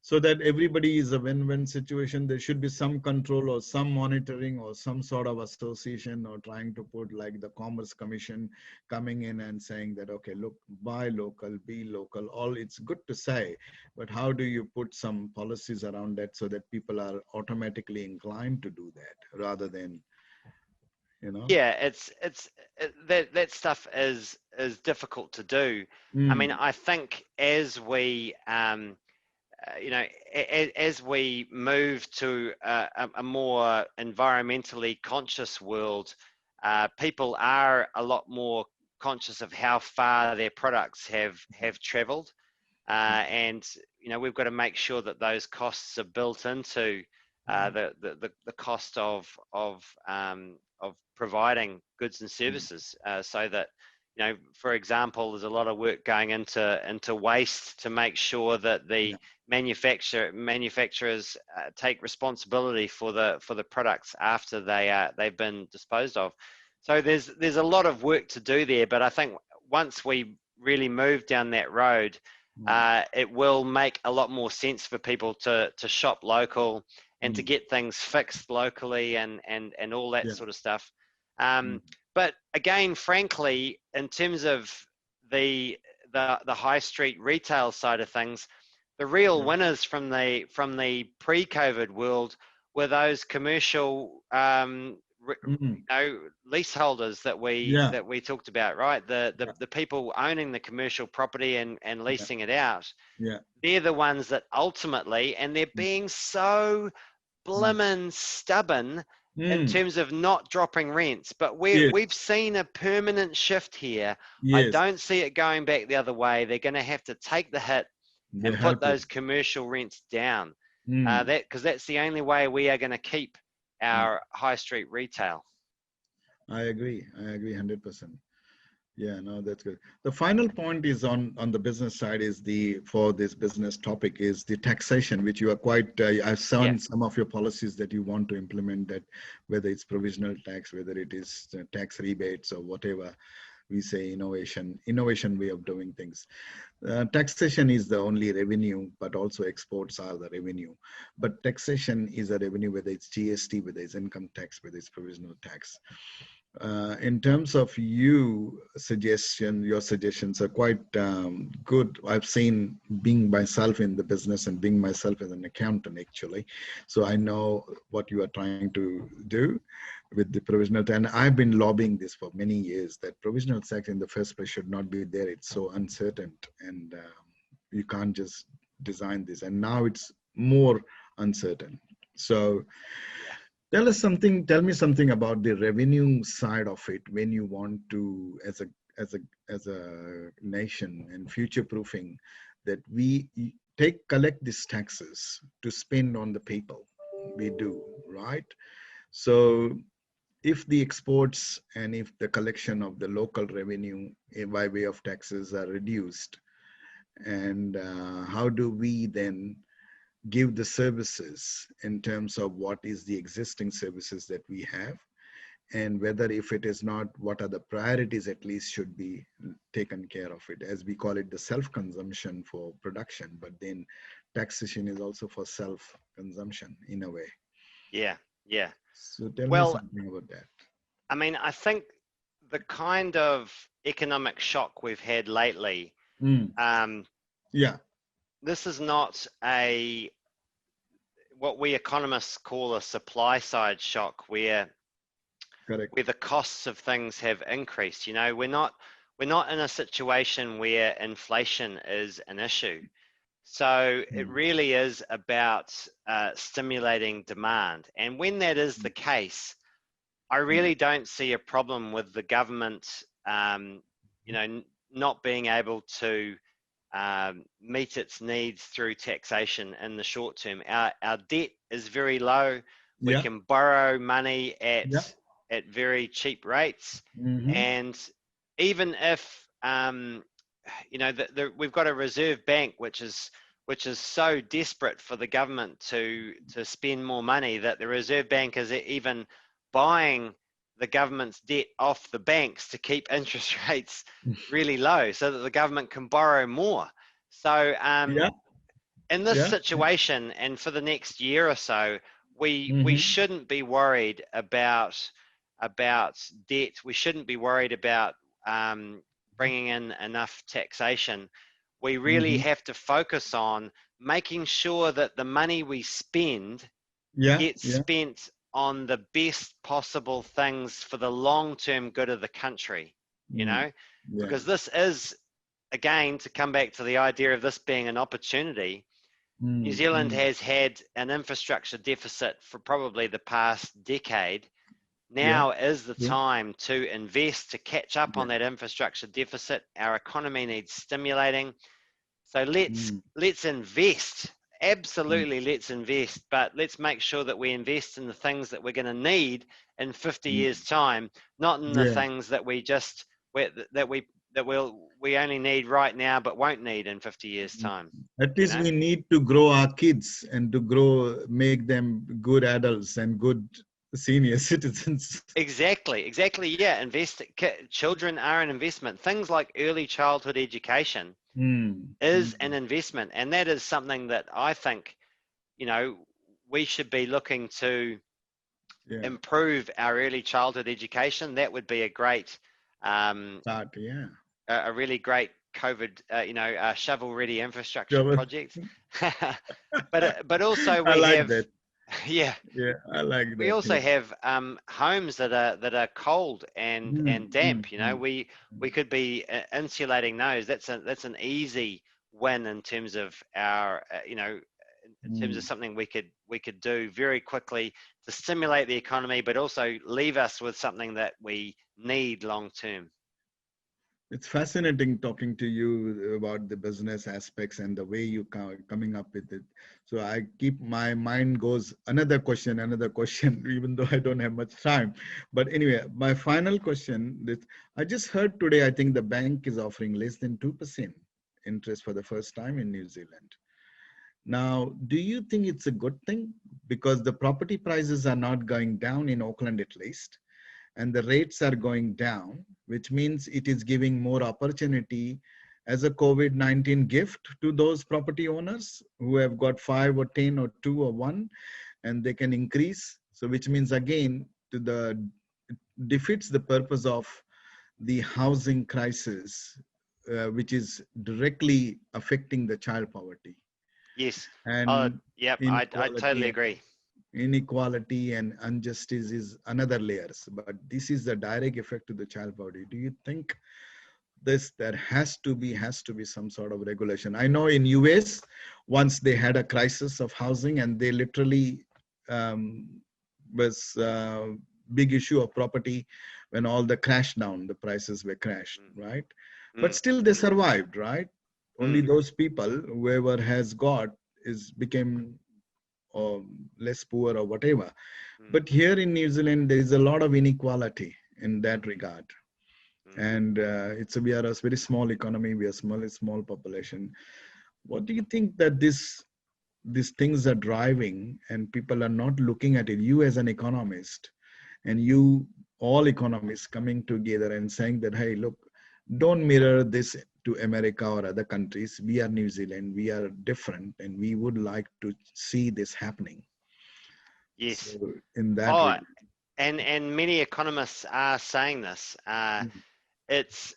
so that everybody is a win-win situation, there should be some control or some monitoring or some sort of association, or trying to put like the Commerce Commission coming in and saying that, okay, look, buy local, be local, all it's good to say, but how do you put some policies around that so that people are automatically inclined to do that rather than, you know? yeah, that stuff is difficult to do. I mean, Mm. I think as we as we move to a more environmentally conscious world, people are a lot more conscious of how far their products have traveled, and we've got to make sure that those costs are built into the cost of providing goods and services, so that for example, there's a lot of work going into waste to make sure that the manufacturers take responsibility for the products after they've been disposed of. So there's a lot of work to do there, but I think once we really move down that road, it will make a lot more sense for people to shop local and to get things fixed locally and all that sort of stuff. But again, frankly, in terms of the high street retail side of things, the real winners from the pre-COVID world were those commercial leaseholders that we talked about, right? The people owning the commercial property and leasing it out. They're the ones that ultimately, and they're being so blimmin' stubborn in terms of not dropping rents, but we've seen a permanent shift here. I don't see it going back the other way. They're going to have to take the hit and put those commercial rents down, because that's the only way we are going to keep our high street retail. I agree 100%. Yeah, no, that's good. The final point is on the business side is for this business topic is the taxation, which you are quite, I've seen some of your policies that you want to implement, that whether it's provisional tax, whether it is tax rebates or whatever we say, innovation way of doing things. Taxation is the only revenue, but also exports are the revenue. But taxation is a revenue, whether it's GST, whether it's income tax, whether it's provisional tax. In terms of your suggestions are quite good. I've seen, being myself in the business and being myself as an accountant actually, so I know what you are trying to do with the provisional tax. And I've been lobbying this for many years, that provisional tax in the first place should not be there. It's so uncertain, and you can't just design this. And now it's more uncertain. So tell me something about the revenue side of it, when you want to, as a nation, and future proofing, that we collect these taxes to spend on the people. We do, right? So if the exports and if the collection of the local revenue by way of taxes are reduced, and how do we then give the services in terms of what is the existing services that we have, and whether, if it is not, what are the priorities at least should be taken care of it, as we call it, the self-consumption for production, but then taxation is also for self-consumption in a way. Yeah. So tell me something about that. I mean, I think the kind of economic shock we've had lately, this is not what we economists call a supply side shock, where the costs of things have increased. We're not in a situation where inflation is an issue. So it really is about stimulating demand. And when that is the case, I really don't see a problem with the government, not being able to meet its needs through taxation in the short term. Our debt is very low. We can borrow money at very cheap rates, and even if we've got a reserve bank which is so desperate for the government to spend more money, that the reserve bank is even buying the government's debt off the banks to keep interest rates really low, so that the government can borrow more. So in this situation, and for the next year or so, we shouldn't be worried about debt. We shouldn't be worried about bringing in enough taxation. We really have to focus on making sure that the money we spend gets spent on the best possible things for the long-term good of the country, because this is, again, to come back to the idea of this being an opportunity, New mm, Zealand mm. has had an infrastructure deficit for probably the past decade. Yeah, Now is the true. time to invest to catch up Yeah. on that infrastructure deficit. Our economy needs stimulating. So Mm, let's invest. mm. Absolutely, let's invest, but let's make sure that we invest in the things that we're going to need in 50 Mm. years' time, not in the Yeah. things that we only need right now but won't need in 50 years' time. At You least know? we need to grow our kids and to grow, make them good adults and good senior citizens. Exactly, exactly. Yeah, children are an investment. Things like early childhood education Mm, is an mm. investment, and that is something that I think, you know, we should be looking to Yeah. improve our early childhood education. That would be a great, um, Start. Yeah. a really great COVID, shovel-ready infrastructure Sure. project. But also I we like have, that. yeah, Yeah, I like we that. also Yeah. have homes that are cold Mm, and mm, damp. You know, mm, we mm, could be insulating those. That's an easy win in terms of our in terms of mm. something we could do very quickly to stimulate the economy, but also leave us with something that we need long term. It's fascinating talking to you about the business aspects and the way you coming up with it. So I keep my mind goes another question, even though I don't have much time. But anyway, my final question that I just heard today, I think the bank is offering less than 2% interest for the first time in New Zealand. Now, do you think it's a good thing? Because the property prices are not going down in Auckland at least, and the rates are going down, which means it is giving more opportunity as a COVID-19 gift to those property owners who have got 5 or 10 or 2 or 1, and they can increase. So which means again, defeats the purpose of the housing crisis, which is directly affecting the child poverty Yes. Oh, and yep. I inequality totally and agree. inequality and injustice is another layers, but this is the direct effect to the child poverty. Do you think this there has to be some sort of regulation? I know in US once they had a crisis of housing and they literally um, was big issue of property when all the crash down, the prices were crashed, Mm, right? But mm, still they survived, right? Only mm, those people whoever has got is became or less poor or whatever. mm, But here in New Zealand, there is a lot of inequality in that regard. mm. And we are a very small economy, we are small population. What do you think that these things are driving and people are not looking at it? You as an economist and you all economists coming together and saying that, hey, look, don't mirror this to America or other countries. We are New Zealand, we are different, and we would like to see this happening. Yes. So in that Oh, regard, and many economists are saying this. It's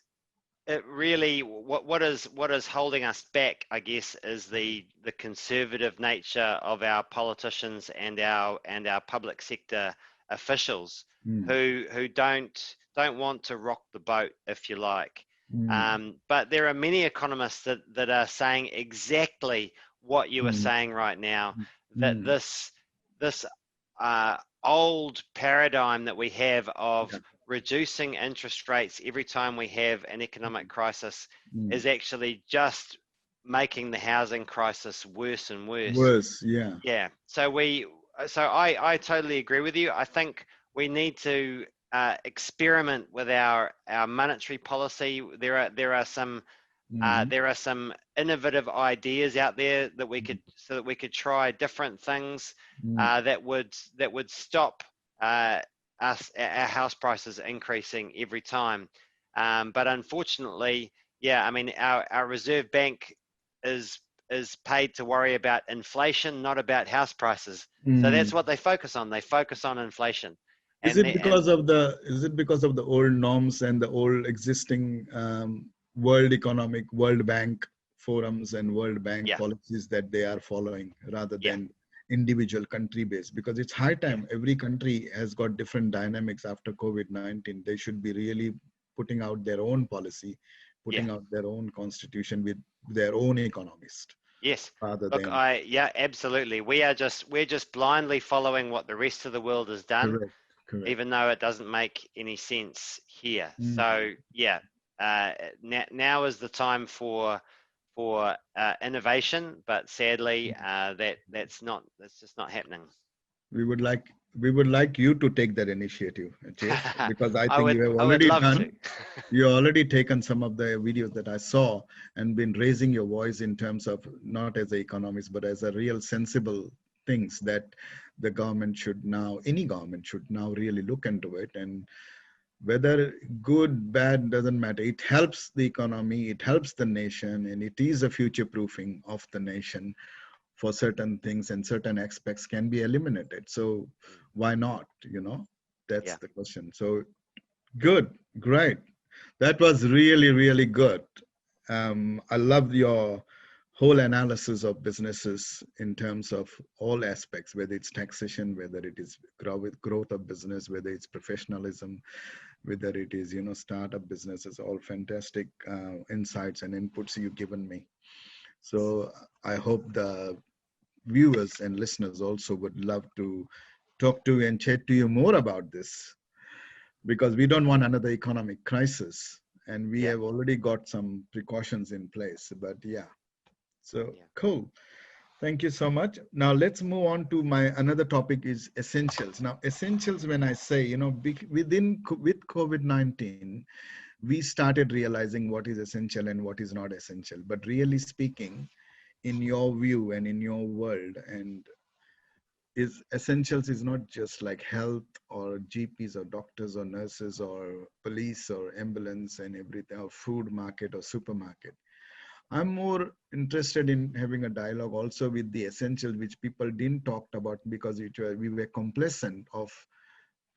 it really what is holding us back, I guess, is the conservative nature of our politicians and our public sector officials mm, who don't want to rock the boat, if you like. mm, But there are many economists that are saying exactly what you are mm, saying right now, that mm, this uh, old paradigm that we have yeah, of reducing interest rates every time we have an economic crisis mm. is actually just making the housing crisis worse and worse. Worse, yeah. Yeah. So I totally agree with you. I think we need to experiment with our monetary policy. Mm, There are some innovative ideas out there that we could try different things mm, that would stop uh, our house prices increasing every time. But unfortunately, yeah, I mean our Reserve Bank is is paid to worry about inflation, not about house prices. So that's mm. what they focus on. They focus on inflation, Is and it the, and because of the old norms and the old existing World Bank forums and World Bank yeah, policies that they are following rather yeah, than individual country based? Because it's high yeah, time every country has got different dynamics after COVID-19. They should be really putting out their own policy, yeah. putting out their own constitution with their own economist. Yes. rather Look, than yeah, absolutely. We're just blindly following what the rest of the world has done, correct, correct. even though it doesn't make any sense here. Mm. So yeah, now is the time for innovation, but sadly, that's just not happening. We would like we would like you to take that initiative, Geoff, because I think you have I would already love done. to. You already taken some of the videos that I saw and been raising your voice in terms of not as an economist, but as a real sensible things that the government should now, any government should now really look into it. And whether good, bad, doesn't matter. It helps the economy, it helps the nation, and it is a future proofing of the nation for certain things, and certain aspects can be eliminated. So why not? That's Yeah. the question. So good, great. That was really, really good. I love your whole analysis of businesses in terms of all aspects, whether it's taxation, whether it is growth of business, whether it's professionalism, whether it is, startup businesses, all fantastic insights and inputs you've given me. So I hope the viewers and listeners also would love to talk to you and chat to you more about this, because we don't want another economic crisis, and we Yeah. have already got some precautions in place. But yeah, so Yeah. cool. Thank you so much. Now let's move on to my another topic is essentials. Now essentials, when I say, with COVID-19, we started realizing what is essential and what is not essential. But really speaking, in your view and in your world, and is essentials is not just like health or GPs or doctors or nurses or police or ambulance and everything, or food market or supermarket. I'm more interested in having a dialogue also with the essentials which people didn't talk about, because we were complacent of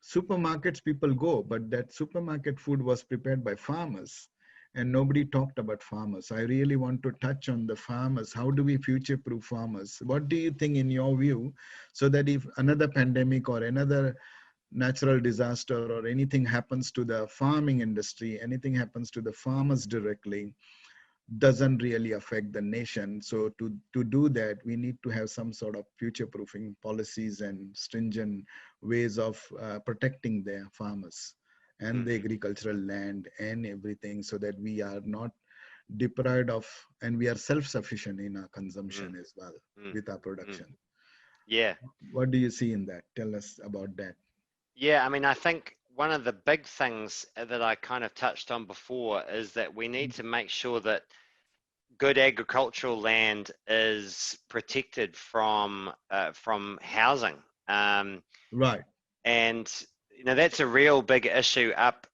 supermarkets. People go, but that supermarket food was prepared by farmers, and nobody talked about farmers. I really want to touch on the farmers. How do we future proof farmers? What do you think in your view, so that if another pandemic or another natural disaster or anything happens to the farming industry, anything happens to the farmers directly, doesn't really affect the nation. So to do that, we need to have some sort of future proofing policies and stringent ways of protecting their farmers and the Mm-hmm. agricultural land and everything, so that we are not deprived of, and we are self-sufficient in our consumption as well Mm-hmm. with our Mm. production. Yeah. What do you see in that? Tell us about that. Yeah, I mean, I think one of the big things that I kind of touched on before is that we need to make sure that good agricultural land is protected from housing, Right. and that's a real big issue up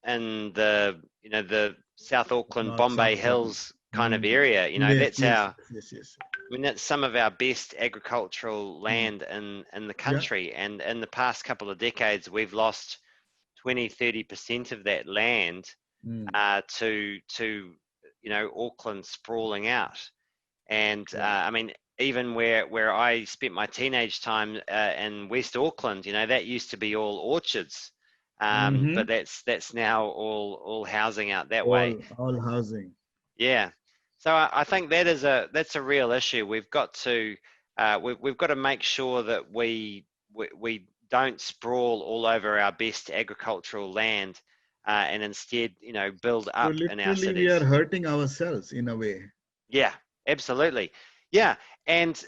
in the South Auckland, North Bombay South Auckland. Hills kind of Mm. area. Yes, That's yes, our yes, yes, yes. I mean, that's some of our best agricultural Mm. land in the Yeah. country. And in the past couple of decades, we've lost 20-30% of that land Mm. to Auckland sprawling out. And Right. I mean, even where I spent my teenage time in West Auckland, that used to be all orchards, Mm-hmm. but that's now all housing out that way. All housing. Yeah. So I think that's a real issue. We've got to make sure that we don't sprawl all over our best agricultural land, and instead, build So up in our literally, we are cities. hurting ourselves in a way. Yeah, absolutely. Yeah, and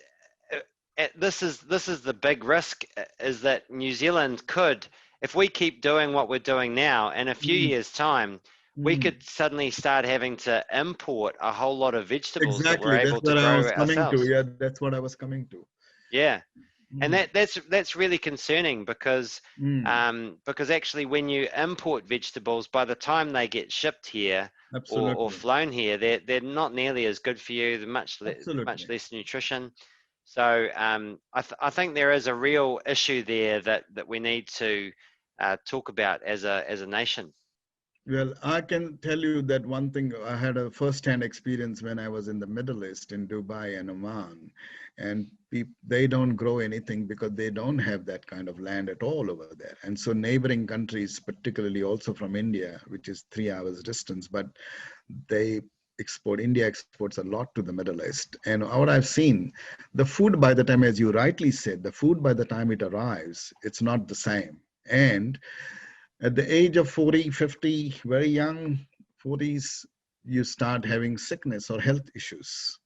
this is the big risk, is that New Zealand could, if we keep doing what we're doing now, in a few Mm. years' time, we Mm. could suddenly start having to import a whole lot of vegetables that we're Exactly. That's able to what I grow was coming to. ourselves. Yeah, that's what I was coming to. Yeah, and Mm. that's really concerning, Mm. because actually when you import vegetables, by the time they get shipped here or Absolutely. flown here, they're not nearly as good for you. They're much Absolutely. less nutrition. So I think there is a real issue there that we need to talk about as a nation. Well, I can tell you that one thing. I had a first-hand experience when I was in the Middle East, in Dubai and Oman, and they don't grow anything because they don't have that kind of land at all over there. And so neighboring countries, particularly also from India, which is 3 hours distance, but they India exports a lot to the Middle East. And what I've seen, the food by the time, as you rightly said, the food by the time it arrives, it's not the same. And at the age of 40, 50, very young, 40s, you start having sickness or health issues.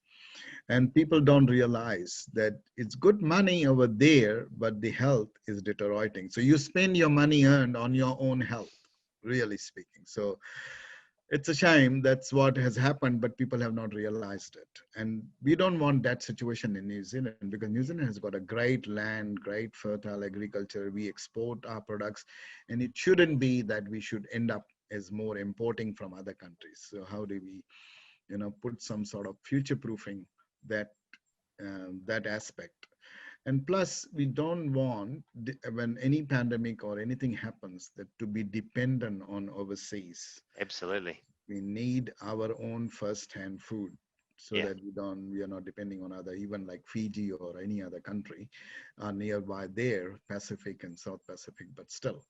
And people don't realize that it's good money over there, but the health is deteriorating. So you spend your money earned on your own health, really speaking. So it's a shame that's what has happened, but people have not realized it. And we don't want that situation in New Zealand, because New Zealand has got a great land, great fertile agriculture. We export our products, and it shouldn't be that we should end up as more importing from other countries. So how do we, put some sort of future proofing that that aspect? And plus, we don't want when any pandemic or anything happens that to be dependent on overseas. Absolutely. We need our own first-hand food, so Yeah. that we are not depending on other, even like Fiji or any other country are nearby there, Pacific and South Pacific, but still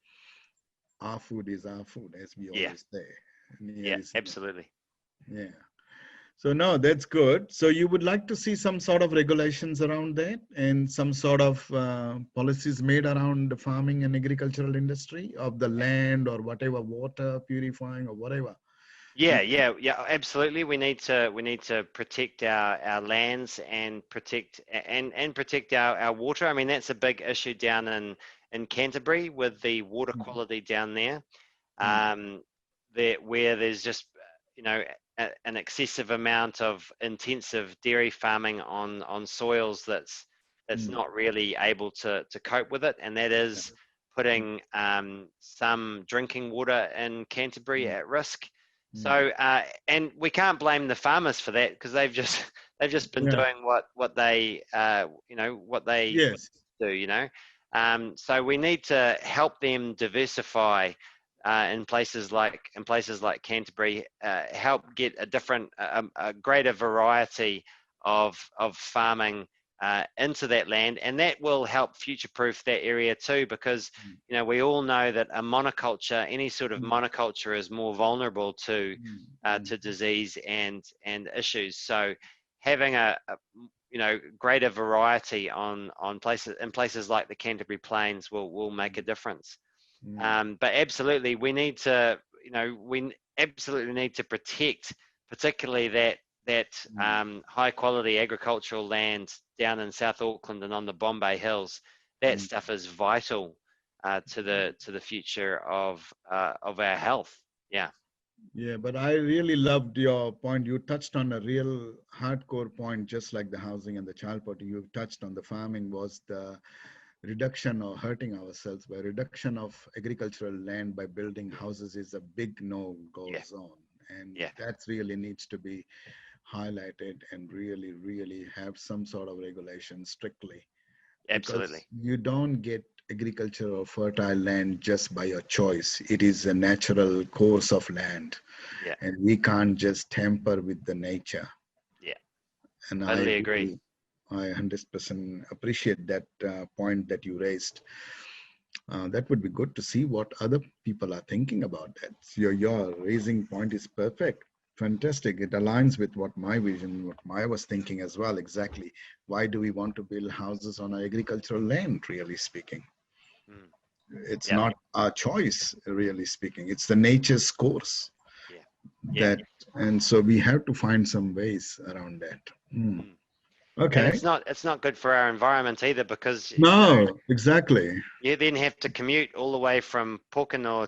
our food is our food, as we Yeah. always say. Yeah. Absolutely. Yeah. So no, that's good. So you would like to see some sort of regulations around that, and some sort of policies made around the farming and agricultural industry of the land or whatever, water purifying or whatever. Yeah, We, yeah, absolutely. We need to protect our lands and protect our water. I mean, that's a big issue down in Canterbury with the water mm, quality down there. mm, There where there's just you know an excessive amount of intensive dairy farming on soils that's mm, not really able to cope with it, and that yeah, is mm, putting some drinking water in Canterbury mm, at risk. mm, So and we can't blame the farmers for that, because they've just they've just been yeah, doing what they what they yes, do. So we need to help them diversify in places like Canterbury, help get a greater variety of farming into that land, and that will help future-proof that area too. Because mm, we all know that a monoculture, any sort of mm, monoculture, is more vulnerable to mm, mm, to disease and issues. So having a greater variety on places like the Canterbury Plains will make a difference. mm, But absolutely, we absolutely need to protect, particularly that mm, high quality agricultural land down in South Auckland and on the Bombay Hills. That mm. stuff is vital to the future of our health. Yeah, Yeah, but I really loved your point. You touched on a real hardcore point, just like the housing and the child poverty. You touched on the farming was the reduction or hurting ourselves by reduction of agricultural land by building houses is a big no-go yeah, zone. And yeah, that really needs to be highlighted and really, really have some sort of regulation strictly, because absolutely. you don't get agriculture or fertile land just by your choice. It is a natural course of land, Yeah, and we can't just tamper with the nature. yeah, And I totally agree. really, I 100% appreciate that point that you raised. That would be good to see what other people are thinking about that. Your raising point is perfect. Fantastic. It aligns with what my vision, what I was thinking as well. Exactly. Why do we want to build houses on our agricultural land, really speaking? Mm, It's yeah, not our choice, really speaking. It's the nature's course yeah, yeah. that, and so we have to find some ways around that. Hmm. Mm. And Okay. it's not good for our environment either, because No, exactly. you then have to commute all the way from Pōkeno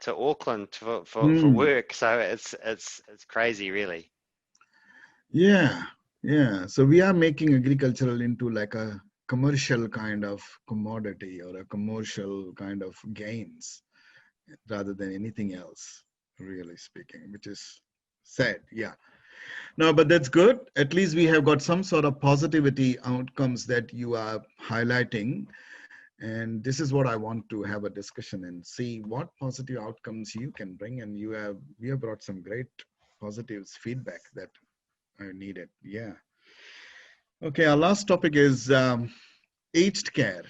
to Auckland for Hmm. work. So it's crazy, really. Yeah, yeah. So we are making agricultural into like a commercial kind of commodity or a commercial kind of gains rather than anything else, really speaking, which is sad. Yeah. No, but that's good. At least we have got some sort of positivity outcomes that you are highlighting. And this is what I want to have a discussion and see what positive outcomes you can bring. And we have brought some great positives feedback that I needed. Yeah. Okay, our last topic is aged care.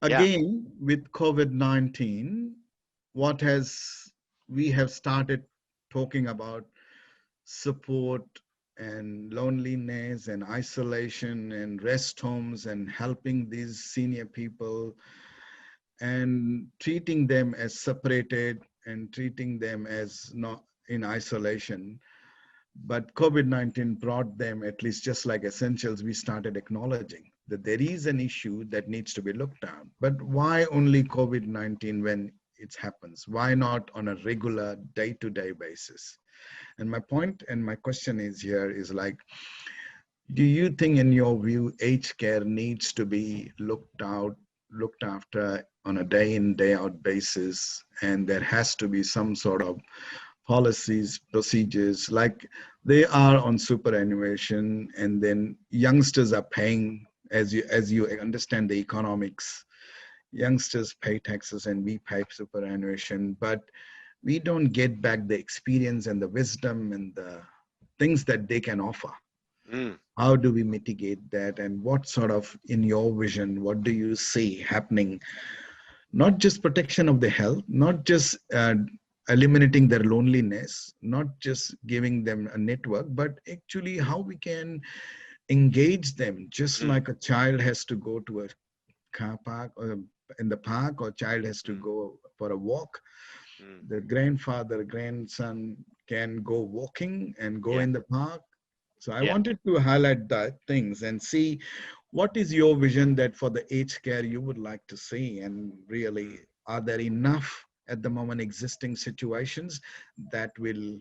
Yeah, Again, with COVID-19, what has we have started talking about support and loneliness and isolation and rest homes and helping these senior people and treating them as separated and treating them as not in isolation. But COVID-19 brought them, at least just like essentials, we started acknowledging that there is an issue that needs to be looked at. But why only COVID-19 when it happens? Why not on a regular day-to-day basis? And my point and my question is here is like, do you think in your view, aged care needs to be looked after on a day in, day out basis? And there has to be some sort of policies, procedures, like they are on superannuation, and then youngsters are paying, as you understand the economics, youngsters pay taxes and we pay superannuation, but we don't get back the experience and the wisdom and the things that they can offer. Mm. How do we mitigate that? And what sort of, in your vision, what do you see happening? Not just protection of the health, not just eliminating their loneliness, not just giving them a network, but actually how we can engage them, just Mm. like a child has to go to a car park or in the park, or child has to Mm. go for a walk. Mm. The grandfather, grandson can go walking and go Yeah. in the park. So I Yeah. wanted to highlight that things and see what is your vision that for the aged care you would like to see, and really Mm. are there enough at the moment existing situations that will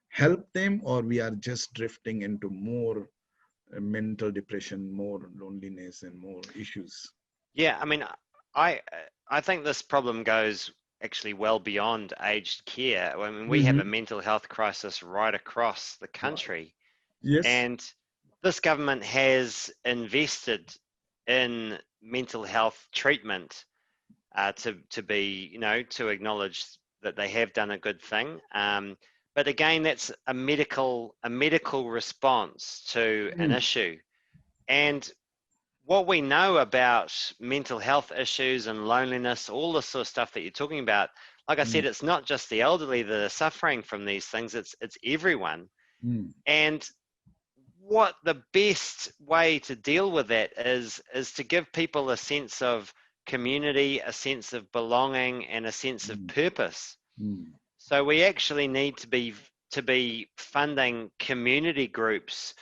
help them, or we are just drifting into more mental depression, more loneliness and more issues? Yeah. I mean, I I think this problem goes actually well beyond aged care. I mean, we have a Mm-hmm. mental health crisis right across the Right. country, Yes. and this government has invested in mental health treatment to be, to acknowledge that they have done a good thing. But again, that's a medical response to an Mm, issue. And what we know about mental health issues and loneliness, all the sort of stuff that you're talking about, like I mm, said, it's not just the elderly that are suffering from these things, it's everyone. mm. And what the best way to deal with that is to give people a sense of community, a sense of belonging, and a sense of Mm, purpose. mm. So we actually need to be funding community groups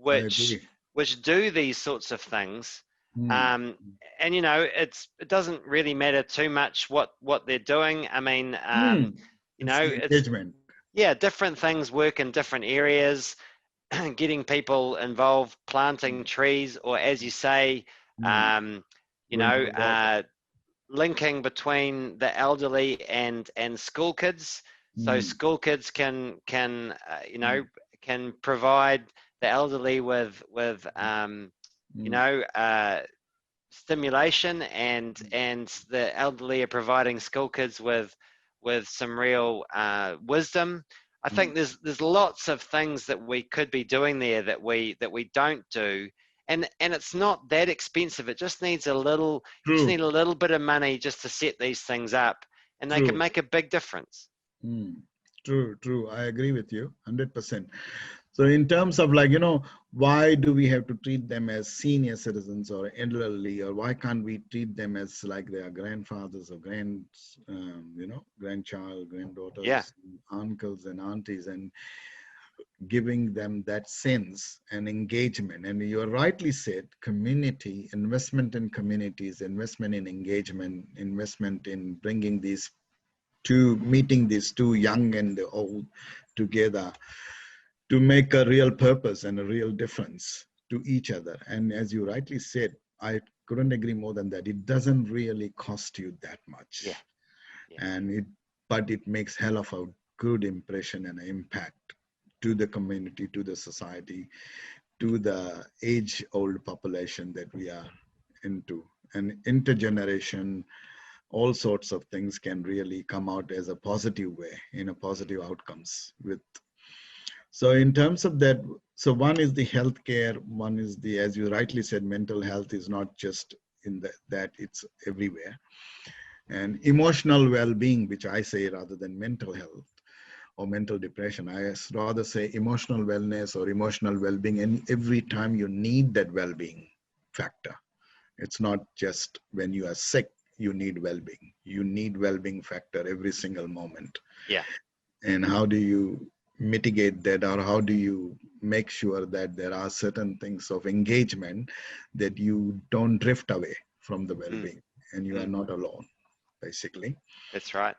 I which agree. which do these sorts of things. Mm, um, and it doesn't really matter too much what they're doing. I mean, mm. It's the it's, engagement. yeah, different things work in different areas. Getting people involved, planting trees, or as you say, Mm. um, you Going know, for a walk. linking between the elderly and school kids, so Mm, school kids mm, can provide the elderly with you mm, know stimulation, and the elderly are providing school kids with some real wisdom. I mm. think there's lots of things that we could be doing there that we don't do, and it's not that expensive. It just needs you just True, need a little bit of money just to set these things up, and they can true. make a big difference. Mm. True, true. I agree with you 100%. So in terms of like, why do we have to treat them as senior citizens or elderly, or why can't we treat them as like their grandfathers or grandchild, Yeah. granddaughters, uncles and aunties, and giving them that sense and engagement. And you rightly said, community, investment in communities, investment in engagement, investment in bringing these meeting these two young and the old together to make a real purpose and a real difference to each other. And as you rightly said, I couldn't agree more than that. It doesn't really cost you that Yeah. much, Yeah. but it makes hell of a good impression and impact to the community, to the society, to the age-old population that we are into. And intergeneration, all sorts of things can really come out as a positive way, in a Mm. positive outcomes with. So in terms of that, so one is the healthcare, one is the, as you rightly said, mental health is not just in that it's everywhere. And emotional well-being, which I say rather than mental health, or mental depression. I rather say emotional wellness or emotional well-being. And every time you need that well-being factor. It's not just when you are sick, you need well-being. You need well-being factor every single moment. Yeah. And how do you mitigate that, or how do you make sure that there are certain things of engagement that you don't drift away from the Mm, well-being and you are mm, not alone, basically. that's right.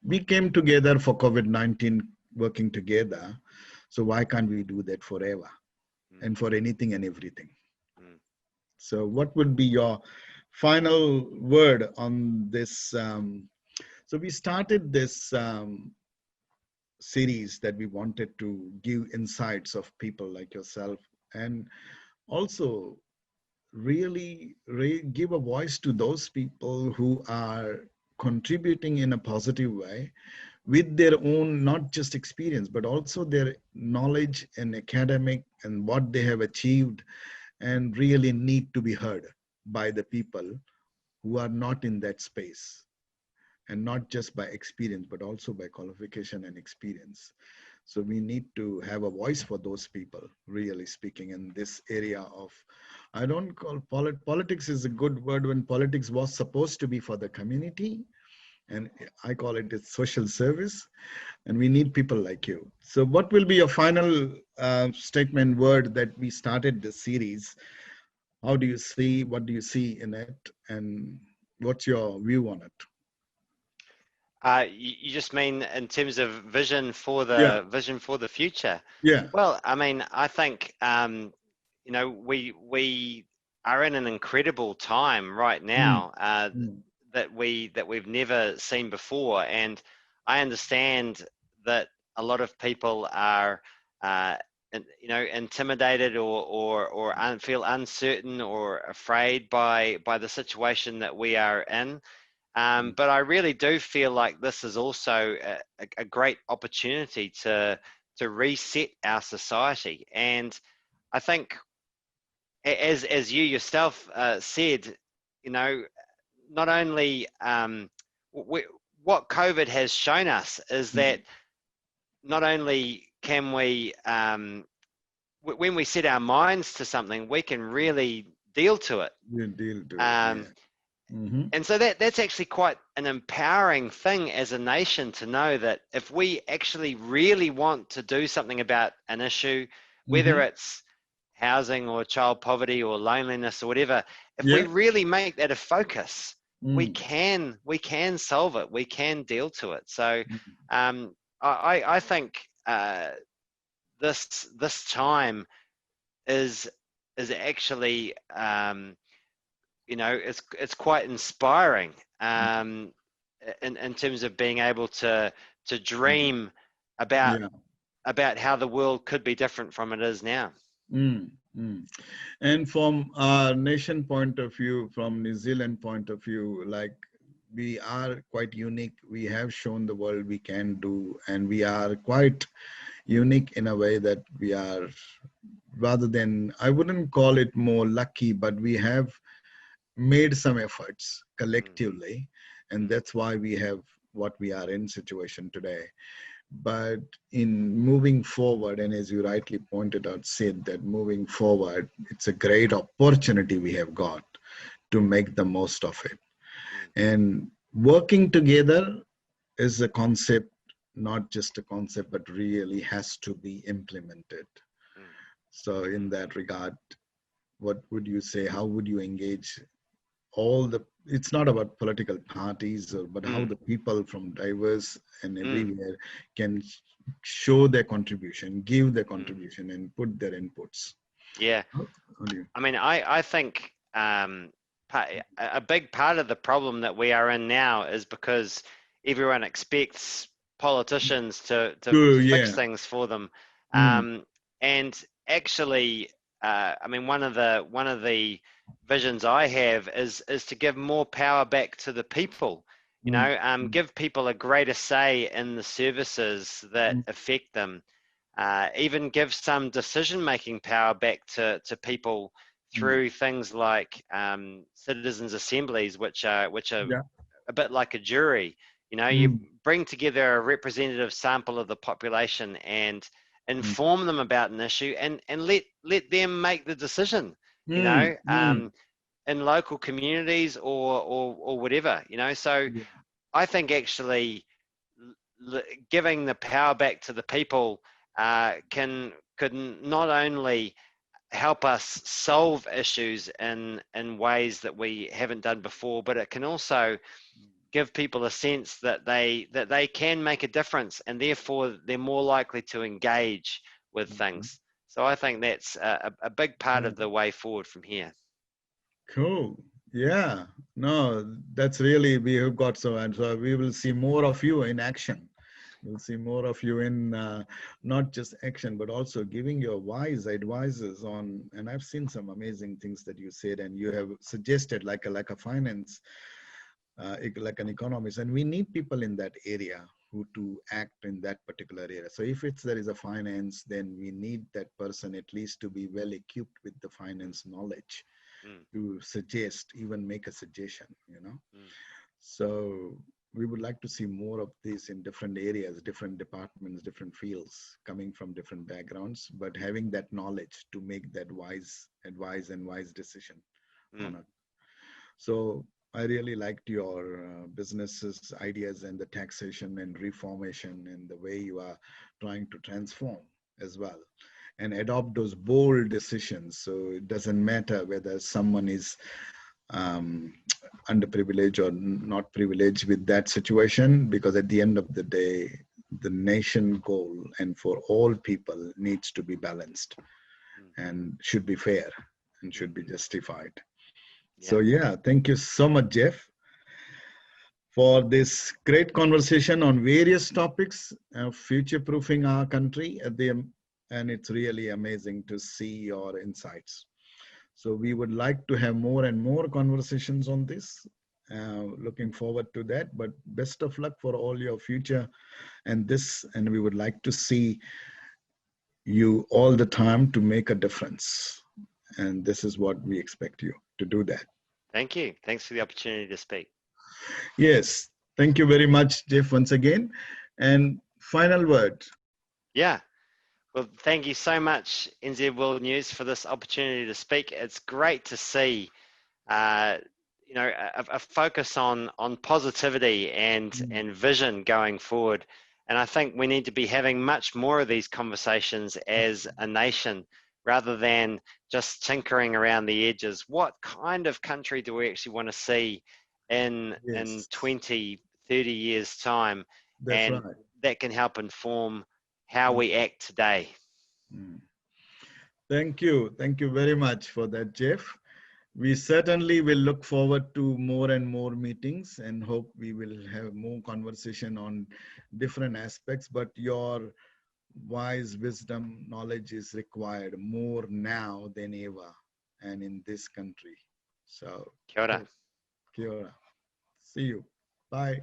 We came together for COVID-19, working together. So why can't we do that forever Mm, and for anything and everything? mm. So what would be your final word on this? So we started this series that we wanted to give insights of people like yourself, and also really give a voice to those people who are contributing in a positive way with their own, not just experience, but also their knowledge and academic and what they have achieved, and really need to be heard by the people who are not in that space, and not just by experience, but also by qualification and experience. So we need to have a voice for those people, really speaking, in this area of, I don't call politics is a good word when politics was supposed to be for the community. And I call it its social service. And we need people like you. So what will be your final statement word that we started this series? How do you see, what do you see in it? And what's your view on it? You just mean in terms of Yeah, vision for the future? yeah. Well, I mean, I think we are in an incredible time right Mm, now mm, that we've never seen before, and I understand that a lot of people are uh, intimidated or feel uncertain or afraid by the situation that we are in. mm, But I really do feel like this is also a great opportunity to reset our society. And I think, as you yourself said, you know, not only we, what COVID has shown us is that mm. not only can we, when we set our minds to something, we can really deal to it. You deal to it, Um, yeah. Hmm. And so that's actually quite an empowering thing as a nation to know that if we actually really want to do something about an issue, whether Hmm. it's housing or child poverty or loneliness or whatever, if we Yeah. really make that a focus, Mm. we can solve it. We can deal to it. So Mm. I think this time is actually it's quite inspiring in terms of being able to dream about Yeah. how the world could be different from it is now. Mm. Mm. And from our nation point of view, from New Zealand point of view, like, we are quite unique. We have shown the world we can do, and we are quite unique in a way that we are, rather than, I wouldn't call it more lucky, but we have made some efforts Mm, collectively, and mm, that's why we have what we are in situation today. But in moving forward, and as you rightly pointed out, said that moving forward, it's a great opportunity we have got to make the most of it. mm, And working together is a concept, not just a concept, but really has to be implemented. mm, So in mm, that regard, what would you say? How would you engage all the, it's not about political parties, or but how mm, the people from diverse and mm, everywhere can show their contribution, give their mm. contribution, and put their inputs. Yeah, How do you? I mean, I think a big part of the problem that we are in now is because everyone expects politicians to fix Yeah. things for them, Mm, um, and actually, I mean, one of the visions I have is to give more power back to the people. mm, mm, Give people a greater say in the services that mm, affect them. Even give some decision-making power back to people mm. through things like citizens' assemblies, which are Yeah. a bit like a jury. You Mm, bring together a representative sample of the population and inform them about an issue, and let them make the decision, you know, in local communities or whatever, you know. So I think actually giving the power back to the people could not only help us solve issues in ways that we haven't done before, but it can also give people a sense that they can make a difference, and therefore they're more likely to engage with things. So I think that's a big part of the way forward from here. Cool. Yeah. No, that's really, we have got so, and so we will see more of you in action. We'll see more of you in not just action, but also giving your wise advices on, and I've seen some amazing things that you said, and you have suggested like a finance, like an economist, and we need people in that area who to act in that particular area. So if there is a finance, then we need that person at least to be well equipped with the finance knowledge to suggest, even make a suggestion, you know. So we would like to see more of this in different areas, different departments, different fields, coming from different backgrounds, but having that knowledge to make that wise advice and wise decision on it. So I really liked your businesses ideas and the taxation and reformation and the way you are trying to transform as well and adopt those bold decisions. So it doesn't matter whether someone is underprivileged or not privileged with that situation, because at the end of the day, the nation goal and for all people needs to be balanced and should be fair and should be justified. So yeah, thank you so much, Geoff, for this great conversation on various topics, future-proofing our country and it's really amazing to see your insights. So we would like to have more and more conversations on this. Looking forward to that, but best of luck for all your future and we would like to see you all the time to make a difference. And this is what we expect you to do that. Thank you. Thanks for the opportunity to speak. Yes. Thank you very much, Geoff, once again. And final word. Yeah. Well, thank you so much, NZ World News, for this opportunity to speak. It's great to see, you know, a focus on positivity and vision going forward. And I think we need to be having much more of these conversations as a nation, rather than just tinkering around the edges. What kind of country do we actually want to see in 20, 30 years' time? That's right. That can help inform how we act today. Thank you. Thank you very much for that, Geoff. We certainly will look forward to more and more meetings and hope we will have more conversation on different aspects, but your wise wisdom, knowledge is required more now than ever and in this country. So, Kia ora. Kia ora. See you. Bye.